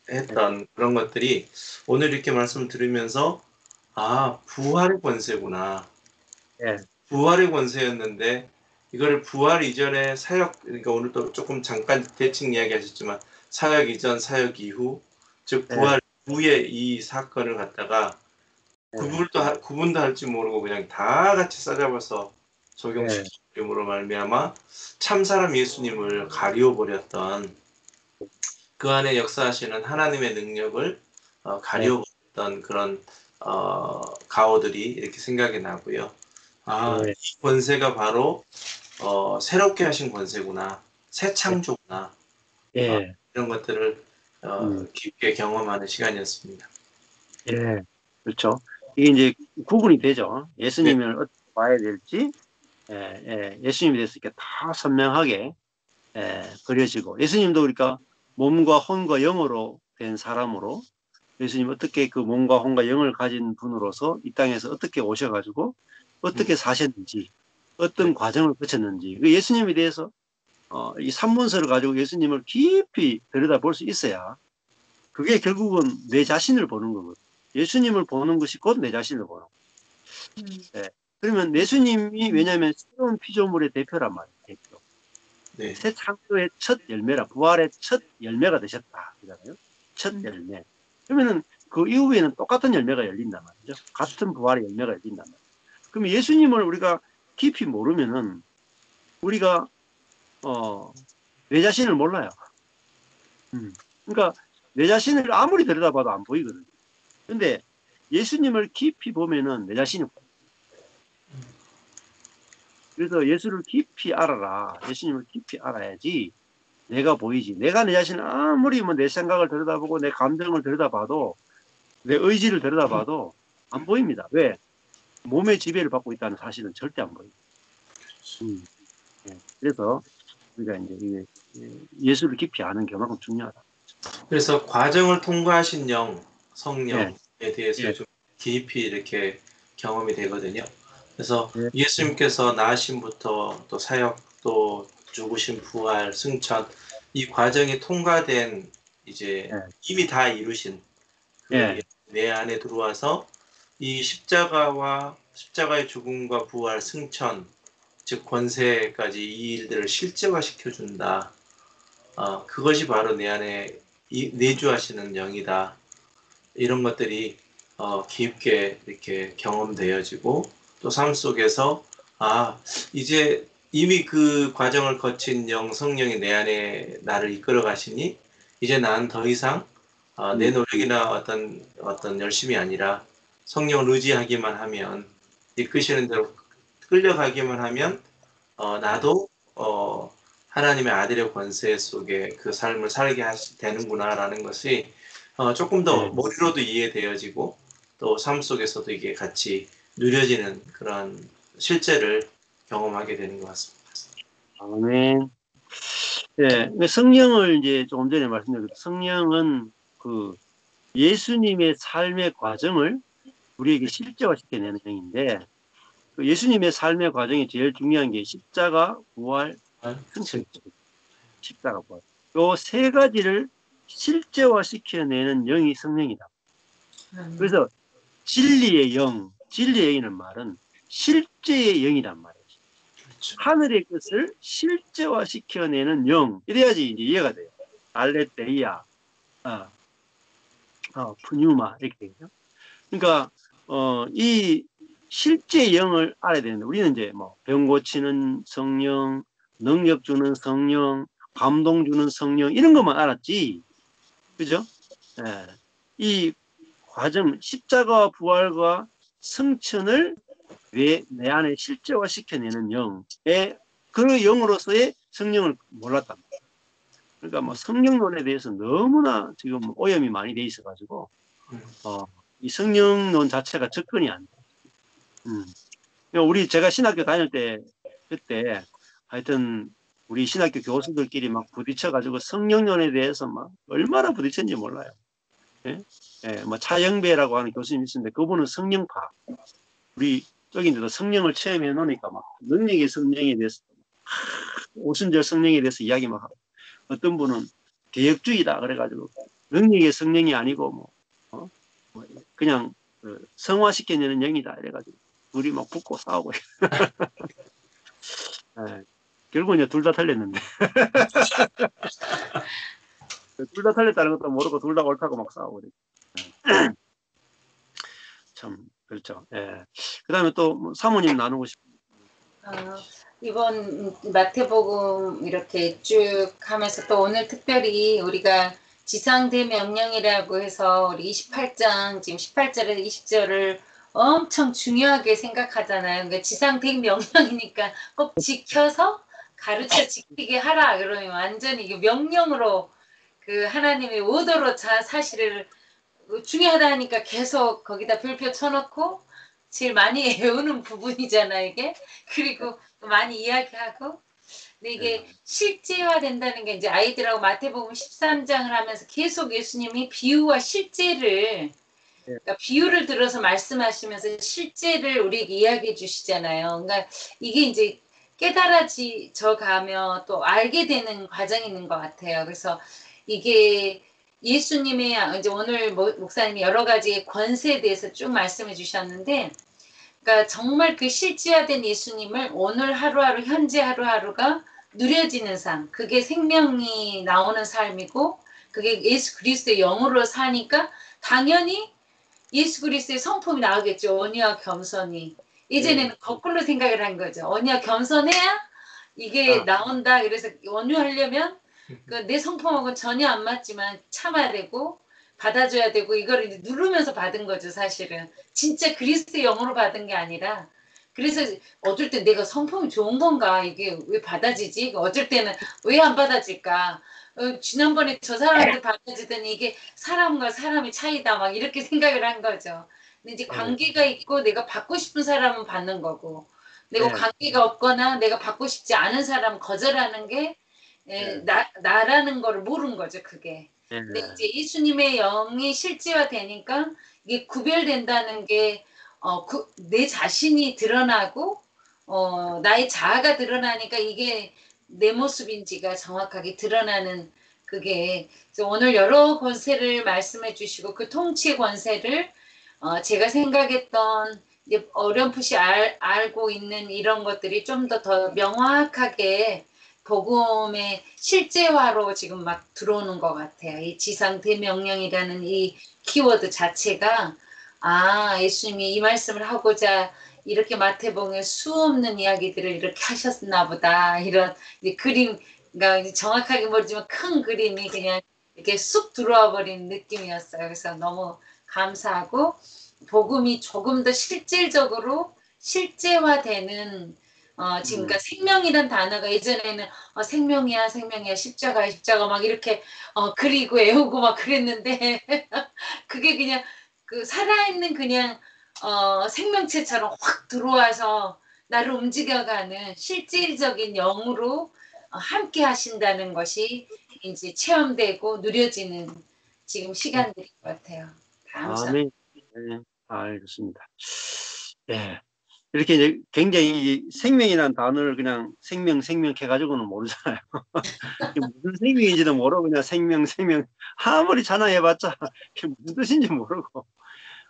했던 그런 것들이 오늘 이렇게 말씀을 들으면서 아, 부활의 권세구나. 네. 부활의 권세였는데 이거를 부활 이전에 사역, 그러니까 오늘 또 조금 잠깐 대칭 이야기하셨지만 사역 이전, 사역 이후, 즉 부활 후에 이 사건을 갖다가 구분도 할지 모르고 그냥 다 같이 싸잡아서 적용시킴으로 말미암아 참사람 예수님을 가리워 버렸던 그 안에 역사하시는 하나님의 능력을 가리워 버렸던 그런 가오들이 이렇게 생각이 나고요. 아, 네. 이 권세가 바로 새롭게 하신 권세구나, 새 창조구나, 예. 이런 것들을 깊게 경험하는 시간이었습니다. 예. 그렇죠. 이게 이제 구분이 되죠. 네. 예수님을 어떻게 봐야 될지, 예수님에 대해서 이렇게 다 선명하게 그려지고, 예수님도 그러니까 몸과 혼과 영으로 된 사람으로, 예수님 어떻게 그 몸과 혼과 영을 가진 분으로서 이 땅에서 어떻게 오셔가지고 어떻게 사셨는지, 어떤 과정을 거쳤는지, 그 예수님에 대해서 이 산문서를 가지고 예수님을 깊이 들여다볼 수 있어야 그게 결국은 내 자신을 보는 거거든요. 예수님을 보는 것이 곧 내 자신을 보는 거예요. 네. 그러면 예수님이 왜냐하면 새로운 피조물의 대표란 말이에요. 대표. 네. 새 창조의 첫 열매라, 부활의 첫 열매가 되셨다. 그잖아요. 첫 열매. 그러면은 그 이후에는 똑같은 열매가 열린단 말이죠. 같은 부활의 열매가 열린단 말이에요. 그러면 예수님을 우리가 깊이 모르면은 우리가 내 자신을 몰라요. 그러니까 내 자신을 아무리 들여다봐도 안 보이거든요. 근데 예수님을 깊이 보면은 내 자신이 보여요. 그래서 예수를 깊이 알아라. 예수님을 깊이 알아야지 내가 보이지. 내가 내 자신을 아무리 뭐 내 생각을 들여다보고 내 감정을 들여다봐도 내 의지를 들여다봐도 안 보입니다. 왜? 몸의 지배를 받고 있다는 사실은 절대 안 보여요. 그래서 우리가 이제 이게 예수를 깊이 아는 게 그만큼 중요하다. 그래서 과정을 통과하신 영, 성령에 대해서 좀 깊이 이렇게 경험이 되거든요. 그래서 예수님께서 나으심부터 또 사역, 또 죽으신 부활, 승천, 이 과정이 통과된 이제 이미 다 이루신 내 안에 들어와서 이 십자가의 죽음과 부활, 승천, 즉 권세까지 이 일들을 실제화시켜준다. 그것이 바로 내 안에 내주하시는 영이다. 이런 것들이 깊게 이렇게 경험되어지고 또 삶 속에서 이제 이미 그 과정을 거친 성령이 내 안에 나를 이끌어 가시니 이제 난 더 이상 내 노력이나 어떤 열심이 아니라 성령을 의지하기만 하면 이끄시는 대로 끌려가기만 하면 나도 하나님의 아들의 권세 속에 그 삶을 살게 되는구나라는 것이 조금 더 머리로도 이해되어지고 또 삶 속에서도 이게 같이 누려지는 그런 실제를 경험하게 되는 것 같습니다. 아멘. 예, 성령을 이제 조금 전에 말씀드렸죠. 성령은 그 예수님의 삶의 과정을 우리에게 실제화시켜내는 영인데, 그 예수님의 삶의 과정이 제일 중요한 게 십자가, 부활, 승천이죠. 십자가, 부활. 요 세 가지를 실제화시켜내는 영이 성령이다. 그래서 진리의 영이라는 말은 실제의 영이란 말이에요. 그렇죠. 하늘의 것을 실제화시켜내는 영. 이래야지 이제 이해가 돼요. 알레테이아, 푸뉴마 이렇게 되죠. 그러니까 이 실제 영을 알아야 되는데 우리는 이제 뭐 병 고치는 성령, 능력 주는 성령, 감동 주는 성령 이런 것만 알았지, 그죠? 예. 이 과정 십자가와 부활과 승천을 내 안에 실제화시켜내는 영의 그 영으로서의 성령을 몰랐단 말이에요. 그러니까 뭐 성령론에 대해서 너무나 지금 오염이 많이 돼 있어가지고 이 성령론 자체가 접근이 안 돼. 제가 신학교 다닐 때 그때 하여튼 우리 신학교 교수들끼리 막 부딪혀가지고 성령론에 대해서 막 얼마나 부딪혔는지 몰라요. 예? 예, 뭐 차영배라고 하는 교수님이 있었는데 그분은 성령파. 우리 쪽인데도 성령을 체험해 놓으니까 막 능력의 성령에 대해서 오순절 성령에 대해서 이야기 막 하고 어떤 분은 개혁주의다 그래가지고 능력의 성령이 아니고 뭐 그냥 성화시켜내는 영이다 이래가지고 둘이 막 붙고 싸우고 예, 결국은 이제 둘 다 틀렸는데 둘 다 틀렸다는 것도 모르고 둘 다 옳다고 막 싸우고 그래. 참 그렇죠. 예. 그다음에 또뭐 사모님 나누고 싶은 이번 마태복음 이렇게 쭉 하면서 또 오늘 특별히 우리가 지상대명령이라고 해서 우리 28장 지금 18절에서 20절을 엄청 중요하게 생각하잖아요. 그러니까 지상대명령이니까 꼭 지켜서 가르쳐 지키게 하라. 그러면 완전히 이게 명령으로 그 하나님의 오더로 사실을 중요하다 하니까 계속 거기다 별표 쳐놓고 제일 많이 외우는 부분이잖아요, 이게. 그리고 많이 이야기하고. 근데 이게 실제화 된다는 게 이제 아이들하고 마태복음 13장을 하면서 계속 예수님이 비유와 실제를, 그러니까 비유를 들어서 말씀하시면서 실제를 우리에게 이야기해 주시잖아요. 그러니까 이게 이제 깨달아져 가며 또 알게 되는 과정이 있는 것 같아요. 그래서 이게 예수님의 이제 오늘 목사님이 여러 가지 권세에 대해서 쭉 말씀해 주셨는데, 그러니까 정말 그 실제화된 예수님을 오늘 하루하루 현재 하루하루가 누려지는 삶, 그게 생명이 나오는 삶이고 그게 예수 그리스도의 영으로 사니까 당연히 예수 그리스도의 성품이 나오겠죠. 온유와 겸손이. 이제는 거꾸로 생각을 한 거죠. 온유와 겸손해야 이게 나온다. 그래서 온유하려면 내 성품하고는 전혀 안 맞지만 참아야 되고 받아줘야 되고 이거를 이제 누르면서 받은 거죠. 사실은 진짜 그리스도의 영으로 받은 게 아니라. 그래서 어쩔 때 내가 성품이 좋은 건가, 이게 왜 받아지지, 어쩔 때는 왜 안 받아질까, 지난번에 저 사람한테 받아지더니 이게 사람과 사람의 차이다 막 이렇게 생각을 한 거죠. 근데 이제 관계가 있고 내가 받고 싶은 사람은 받는 거고, 내가 관계가 없거나 내가 받고 싶지 않은 사람 거절하는 게 나라는 거를 모르는 거죠, 그게. 근데 이제 예수님의 영이 실제화 되니까 이게 구별된다는 게 내 자신이 드러나고 나의 자아가 드러나니까 이게 내 모습인지가 정확하게 드러나는, 그게 오늘 여러 권세를 말씀해 주시고 그 통치의 권세를 제가 생각했던 이제 어렴풋이 알고 있는 이런 것들이 좀 더 명확하게 복음의 실제화로 지금 막 들어오는 것 같아요. 이 지상 대명령이라는 이 키워드 자체가 예수님이 이 말씀을 하고자 이렇게 마태복음에 수없는 이야기들을 이렇게 하셨나 보다, 이런 그림, 그러니까 정확하게 모르지만 큰 그림이 그냥 이렇게 쑥 들어와 버린 느낌이었어요. 그래서 너무 감사하고 복음이 조금 더 실질적으로 실제화되는 지금 그러니까 생명이란 단어가 예전에는 생명이야 생명이야 십자가야 십자가 막 이렇게 그리고 애우고 막 그랬는데 그게 그냥 그 살아있는 그냥 생명체처럼 확 들어와서 나를 움직여가는 실질적인 영으로 함께 하신다는 것이 이제 체험되고 누려지는 지금 시간들인 것 같아요. 감사합니다. 아멘. 네, 알겠습니다. 예. 이렇게 이제 굉장히 생명이라는 단어를 그냥 생명 해가지고는 모르잖아요. 무슨 생명인지도 모르고 그냥 생명 아무리 찬양해봤자 무슨 뜻인지 모르고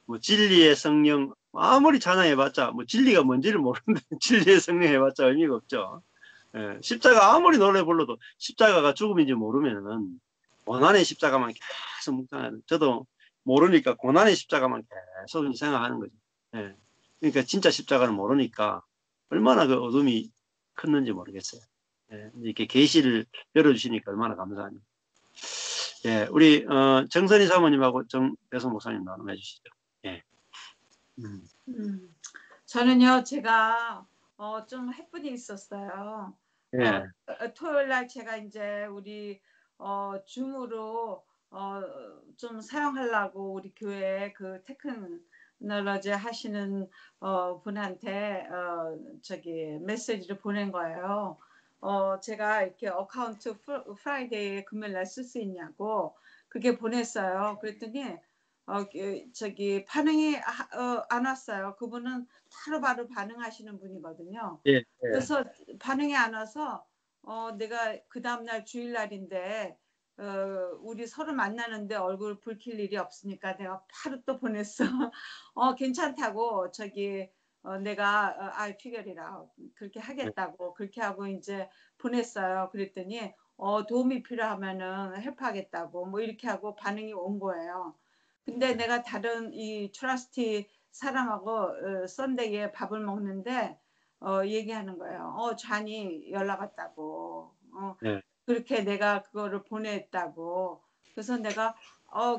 뭐 진리의 성령 아무리 찬양해봤자 뭐 진리가 뭔지를 모르는데 진리의 성령 해봤자 의미가 없죠. 예. 십자가 아무리 노래 불러도 십자가가 죽음인지 모르면은 고난의 십자가만 계속 묵상하는, 저도 모르니까 고난의 십자가만 계속 생각하는 거죠. 예. 그러니까 진짜 십자가를 모르니까 얼마나 그 어둠이 컸는지 모르겠어요. 예. 이렇게 계시를 열어주시니까 얼마나 감사합니다. 예. 우리 정선희 사모님하고 정배성 목사님 나눔해 주시죠. 예. 저는요, 제가 좀 햇분이 있었어요. 예. 토요일 날 제가 이제 우리 줌으로 좀 사용하려고 우리 교회 그 테큰 테크놀로지 하시는 분한테 저기 메시지를 보낸 거예요. 제가 이렇게 어카운트 프라이데이 금요일 날 쓸 수 있냐고 그게 보냈어요. 그랬더니 저기 반응이 안 왔어요. 그분은 바로바로 반응하시는 분이거든요. 예, 예. 그래서 반응이 안 와서 내가 그 다음날 주일날인데 우리 서로 만나는데 얼굴 붉힐 일이 없으니까 내가 바로 또 보냈어. 괜찮다고 저기 내가 I figure it out 그렇게 하겠다고 그렇게 하고 이제 보냈어요. 그랬더니 도움이 필요하면은 헬프하겠다고 뭐 이렇게 하고 반응이 온 거예요. 근데 내가 다른 이 트러스티 사람하고 썬데이에 밥을 먹는데 얘기하는 거예요. 잔이 연락 왔다고. 네. 그렇게 내가 그거를 보냈다고. 그래서 내가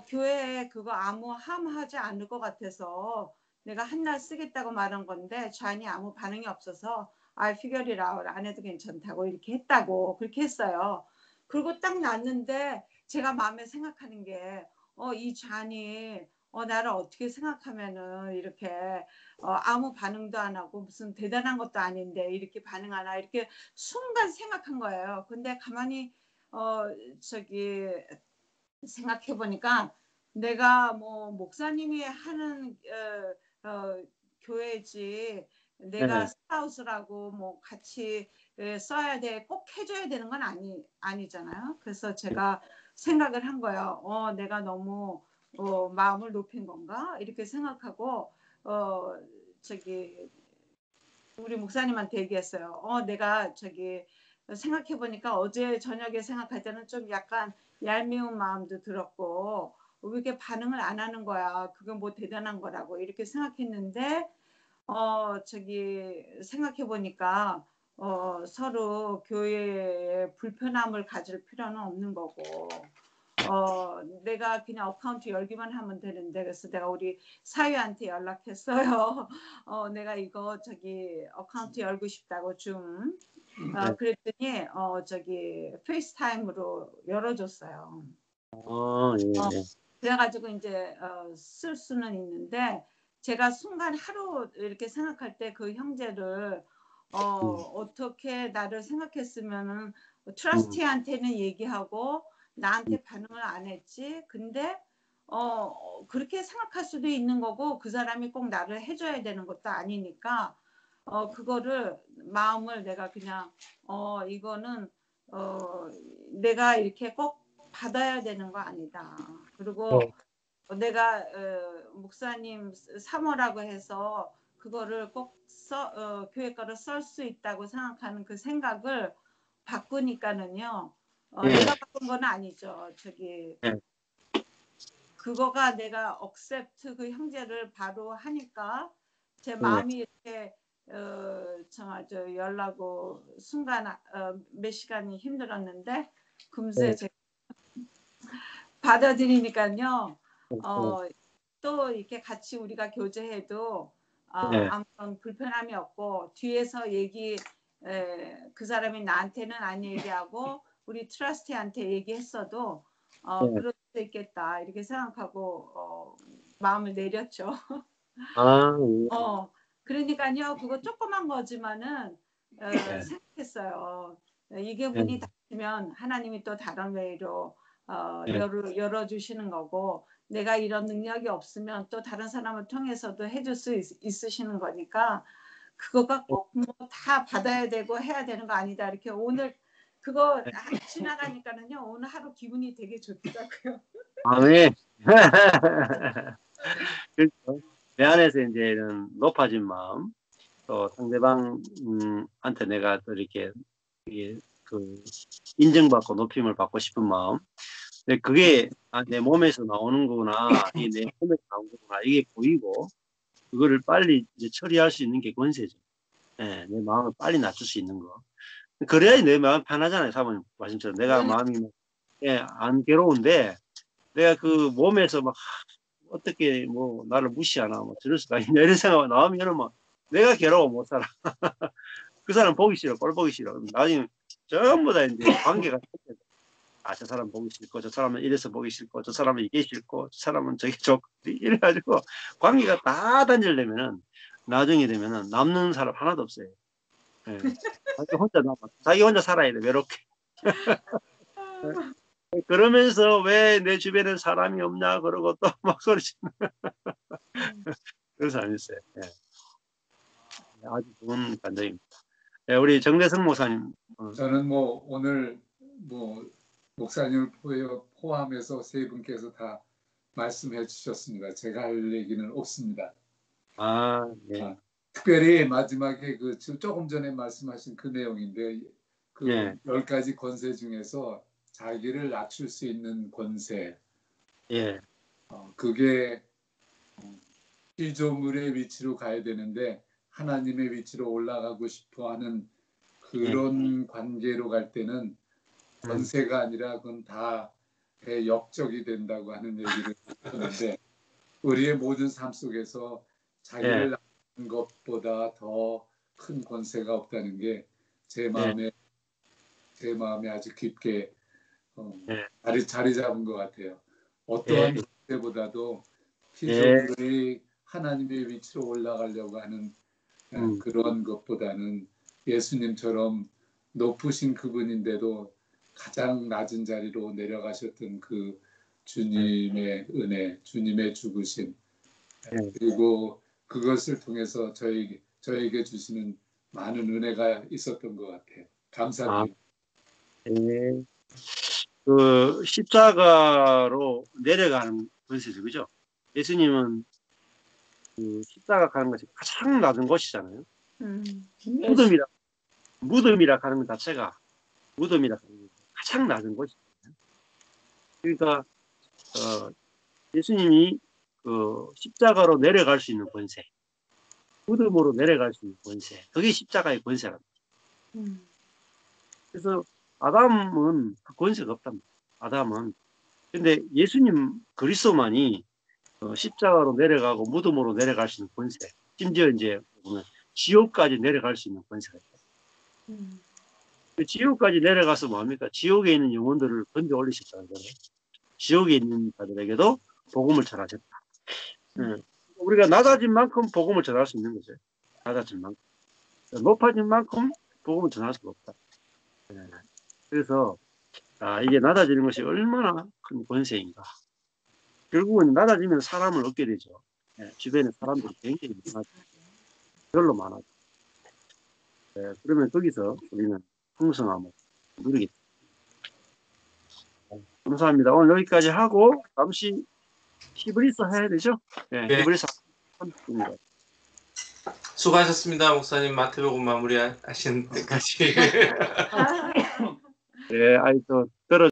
교회에 그거 아무 함하지 않을 것 같아서 내가 한날 쓰겠다고 말한 건데 잔이 아무 반응이 없어서 I figured it out 안 해도 괜찮다고 이렇게 했다고 그렇게 했어요. 그리고 딱 났는데 제가 마음에 생각하는 게 이 잔이 나를 어떻게 생각하면은 이렇게 아무 반응도 안 하고 무슨 대단한 것도 아닌데 이렇게 반응하나 이렇게 순간 생각한 거예요. 근데 가만히 저기 생각해 보니까 내가 뭐 목사님이 하는 교회지 내가 네. 스카우스라고 뭐 같이 써야 돼, 꼭 해줘야 되는 건 아니잖아요. 그래서 제가 생각을 한 거예요. 내가 너무 마음을 높인 건가 이렇게 생각하고 저기 우리 목사님한테 얘기했어요. 내가 저기 생각해 보니까 어제 저녁에 생각할 때는 좀 약간 얄미운 마음도 들었고 왜 이렇게 반응을 안 하는 거야. 그건 뭐 대단한 거라고 이렇게 생각했는데 저기 생각해 보니까 서로 교회에 불편함을 가질 필요는 없는 거고 내가 그냥 어카운트 열기만 하면 되는데 그래서 내가 우리 사위한테 연락했어요. 내가 이거 저기 어카운트 열고 싶다고 좀 그랬더니 저기 페이스타임으로 열어줬어요. 예. 그래가지고 이제 쓸 수는 있는데 제가 순간 하루 이렇게 생각할 때 그 형제를 어떻게 나를 생각했으면은 트러스티한테는 얘기하고 나한테 반응을 안 했지. 근데 그렇게 생각할 수도 있는 거고 그 사람이 꼭 나를 해줘야 되는 것도 아니니까 그거를 마음을 내가 그냥 이거는 내가 이렇게 꼭 받아야 되는 거 아니다. 그리고 내가 목사님 사모라고 해서 그거를 꼭 교회 거를 쓸 수 있다고 생각하는 그 생각을 바꾸니까는요. 내가 바꾼 건 아니죠. 저기 그거가 내가 accept 그 형제를 바로 하니까 제 마음이 이렇게 정말 저 열라고 순간 몇 시간이 힘들었는데 금세 제가 받아들이니까요. 또 이렇게 같이 우리가 교제해도 아무런 불편함이 없고 뒤에서 그 사람이 나한테는 안 얘기하고 우리 트러스티한테 얘기했어도 그럴 수 있겠다 이렇게 생각하고 마음을 내렸죠. 그러니까요 그거 조그만 거지만은 생각했어요. 이게 문이 닫히면 하나님이 또 다른 웨이로 열어주시는 거고 내가 이런 능력이 없으면 또 다른 사람을 통해서도 해줄 수 있으시는 거니까 그거가 꼭 뭐 다 받아야 되고 해야 되는 거 아니다. 이렇게 오늘 그거 지나가니까는요 오늘 하루 기분이 되게 좋더라고요. 아멘. 그렇죠. 내 안에서 이제는 높아진 마음, 또 상대방한테 내가 또 이렇게 그 인정받고 높임을 받고 싶은 마음. 근데 그게 내 몸에서 나오는 거구나, 이 내 몸에서 나오는 거구나, 이게 보이고 그거를 빨리 이제 처리할 수 있는 게 권세죠. 내 마음을 빨리 낮출 수 있는 거. 그래야지 내 마음 편하잖아요, 사모님 말씀처럼. 내가 마음이 안 괴로운데 내가 그 몸에서 막 어떻게 뭐 나를 무시하나 뭐 저럴 수가 있냐 이런 생각이 나오면은 막 내가 괴로워 못 살아. 그 사람 보기 싫어, 꼴 보기 싫어. 나중에 전부 다 이제 관계가 아, 저 사람 보기 싫고, 저 사람은 이래서 보기 싫고, 저 사람은 이게 싫고, 저 사람은 저게 좋고, 이래가지고 관계가 다 단절되면은 나중에 되면은 남는 사람 하나도 없어요. 예. 자기 혼자 살아야 돼, 외롭게. 그러면서 왜 내 주변에 사람이 없냐 그러고 또 막 소리치는 그런 사람이 있어요. 예. 아주 좋은 관점입니다. 예, 우리 정대성 목사님. 저는 뭐 오늘 뭐 목사님을 포함해서 세 분께서 다 말씀해 주셨습니다. 제가 할 얘기는 없습니다. 아, 예. 특별히 마지막에 그 조금 전에 말씀하신 그 내용인데 그 예. 10가지 권세 중에서 자기를 낮출 수 있는 권세, 예. 그게 피조물의 위치로 가야 되는데 하나님의 위치로 올라가고 싶어하는 그런 관계로 갈 때는 권세가 아니라 그건 다 역적이 된다고 하는 얘기를 하는데 우리의 모든 삶 속에서 자기를 낳는 것보다 더 큰 권세가 없다는 게 제 마음에 아주 깊게 자리 잡은 것 같아요. 어떠한 권세보다도 피조물이 하나님의 위치로 올라가려고 하는 그런 것보다는 예수님처럼 높으신 그분인데도 가장 낮은 자리로 내려가셨던 그 주님의 은혜, 주님의 죽으심, 그리고 그것을 통해서 저에게 주시는 많은 은혜가 있었던 것 같아요. 감사드립니다. 예. 그 십자가로 내려가는 권세죠, 그죠? 예수님은 그 십자가 가는 것이 가장 낮은 곳이잖아요. 무덤이라 하는 것 자체가 무덤이라 하는 것 가장 낮은 곳이잖아요. 그러니까 예수님이 그 십자가로 내려갈 수 있는 권세, 무덤으로 내려갈 수 있는 권세, 그게 십자가의 권세랍니다. 그래서 아담은 그 권세가 없답니다. 아담은. 근데 예수님 그리스도만이 십자가로 내려가고 무덤으로 내려갈 수 있는 권세, 심지어 이제 보면 지옥까지 내려갈 수 있는 권세가 있다. 그 지옥까지 내려가서 뭐합니까? 지옥에 있는 영혼들을 건져 올리셨다는 거예요. 지옥에 있는 자들에게도 복음을 전하셨다. 우리가 낮아진 만큼 복음을 전할 수 있는 거죠. 낮아진 만큼. 높아진 만큼 복음을 전할 수가 없다. 그래서 이게 낮아지는 것이 얼마나 큰 권세인가. 결국은 낮아지면 사람을 얻게 되죠. 주변에 사람들이 굉장히 많아져. 별로 많아져. 그러면 거기서 우리는 풍성함을 누리겠습니다. 감사합니다. 오늘 여기까지 하고 잠시 히브리서 해야 되죠? 히브리서 30분입니다. 수고하셨습니다, 목사님. 마태복음 마무리하신 때까지. 또 들어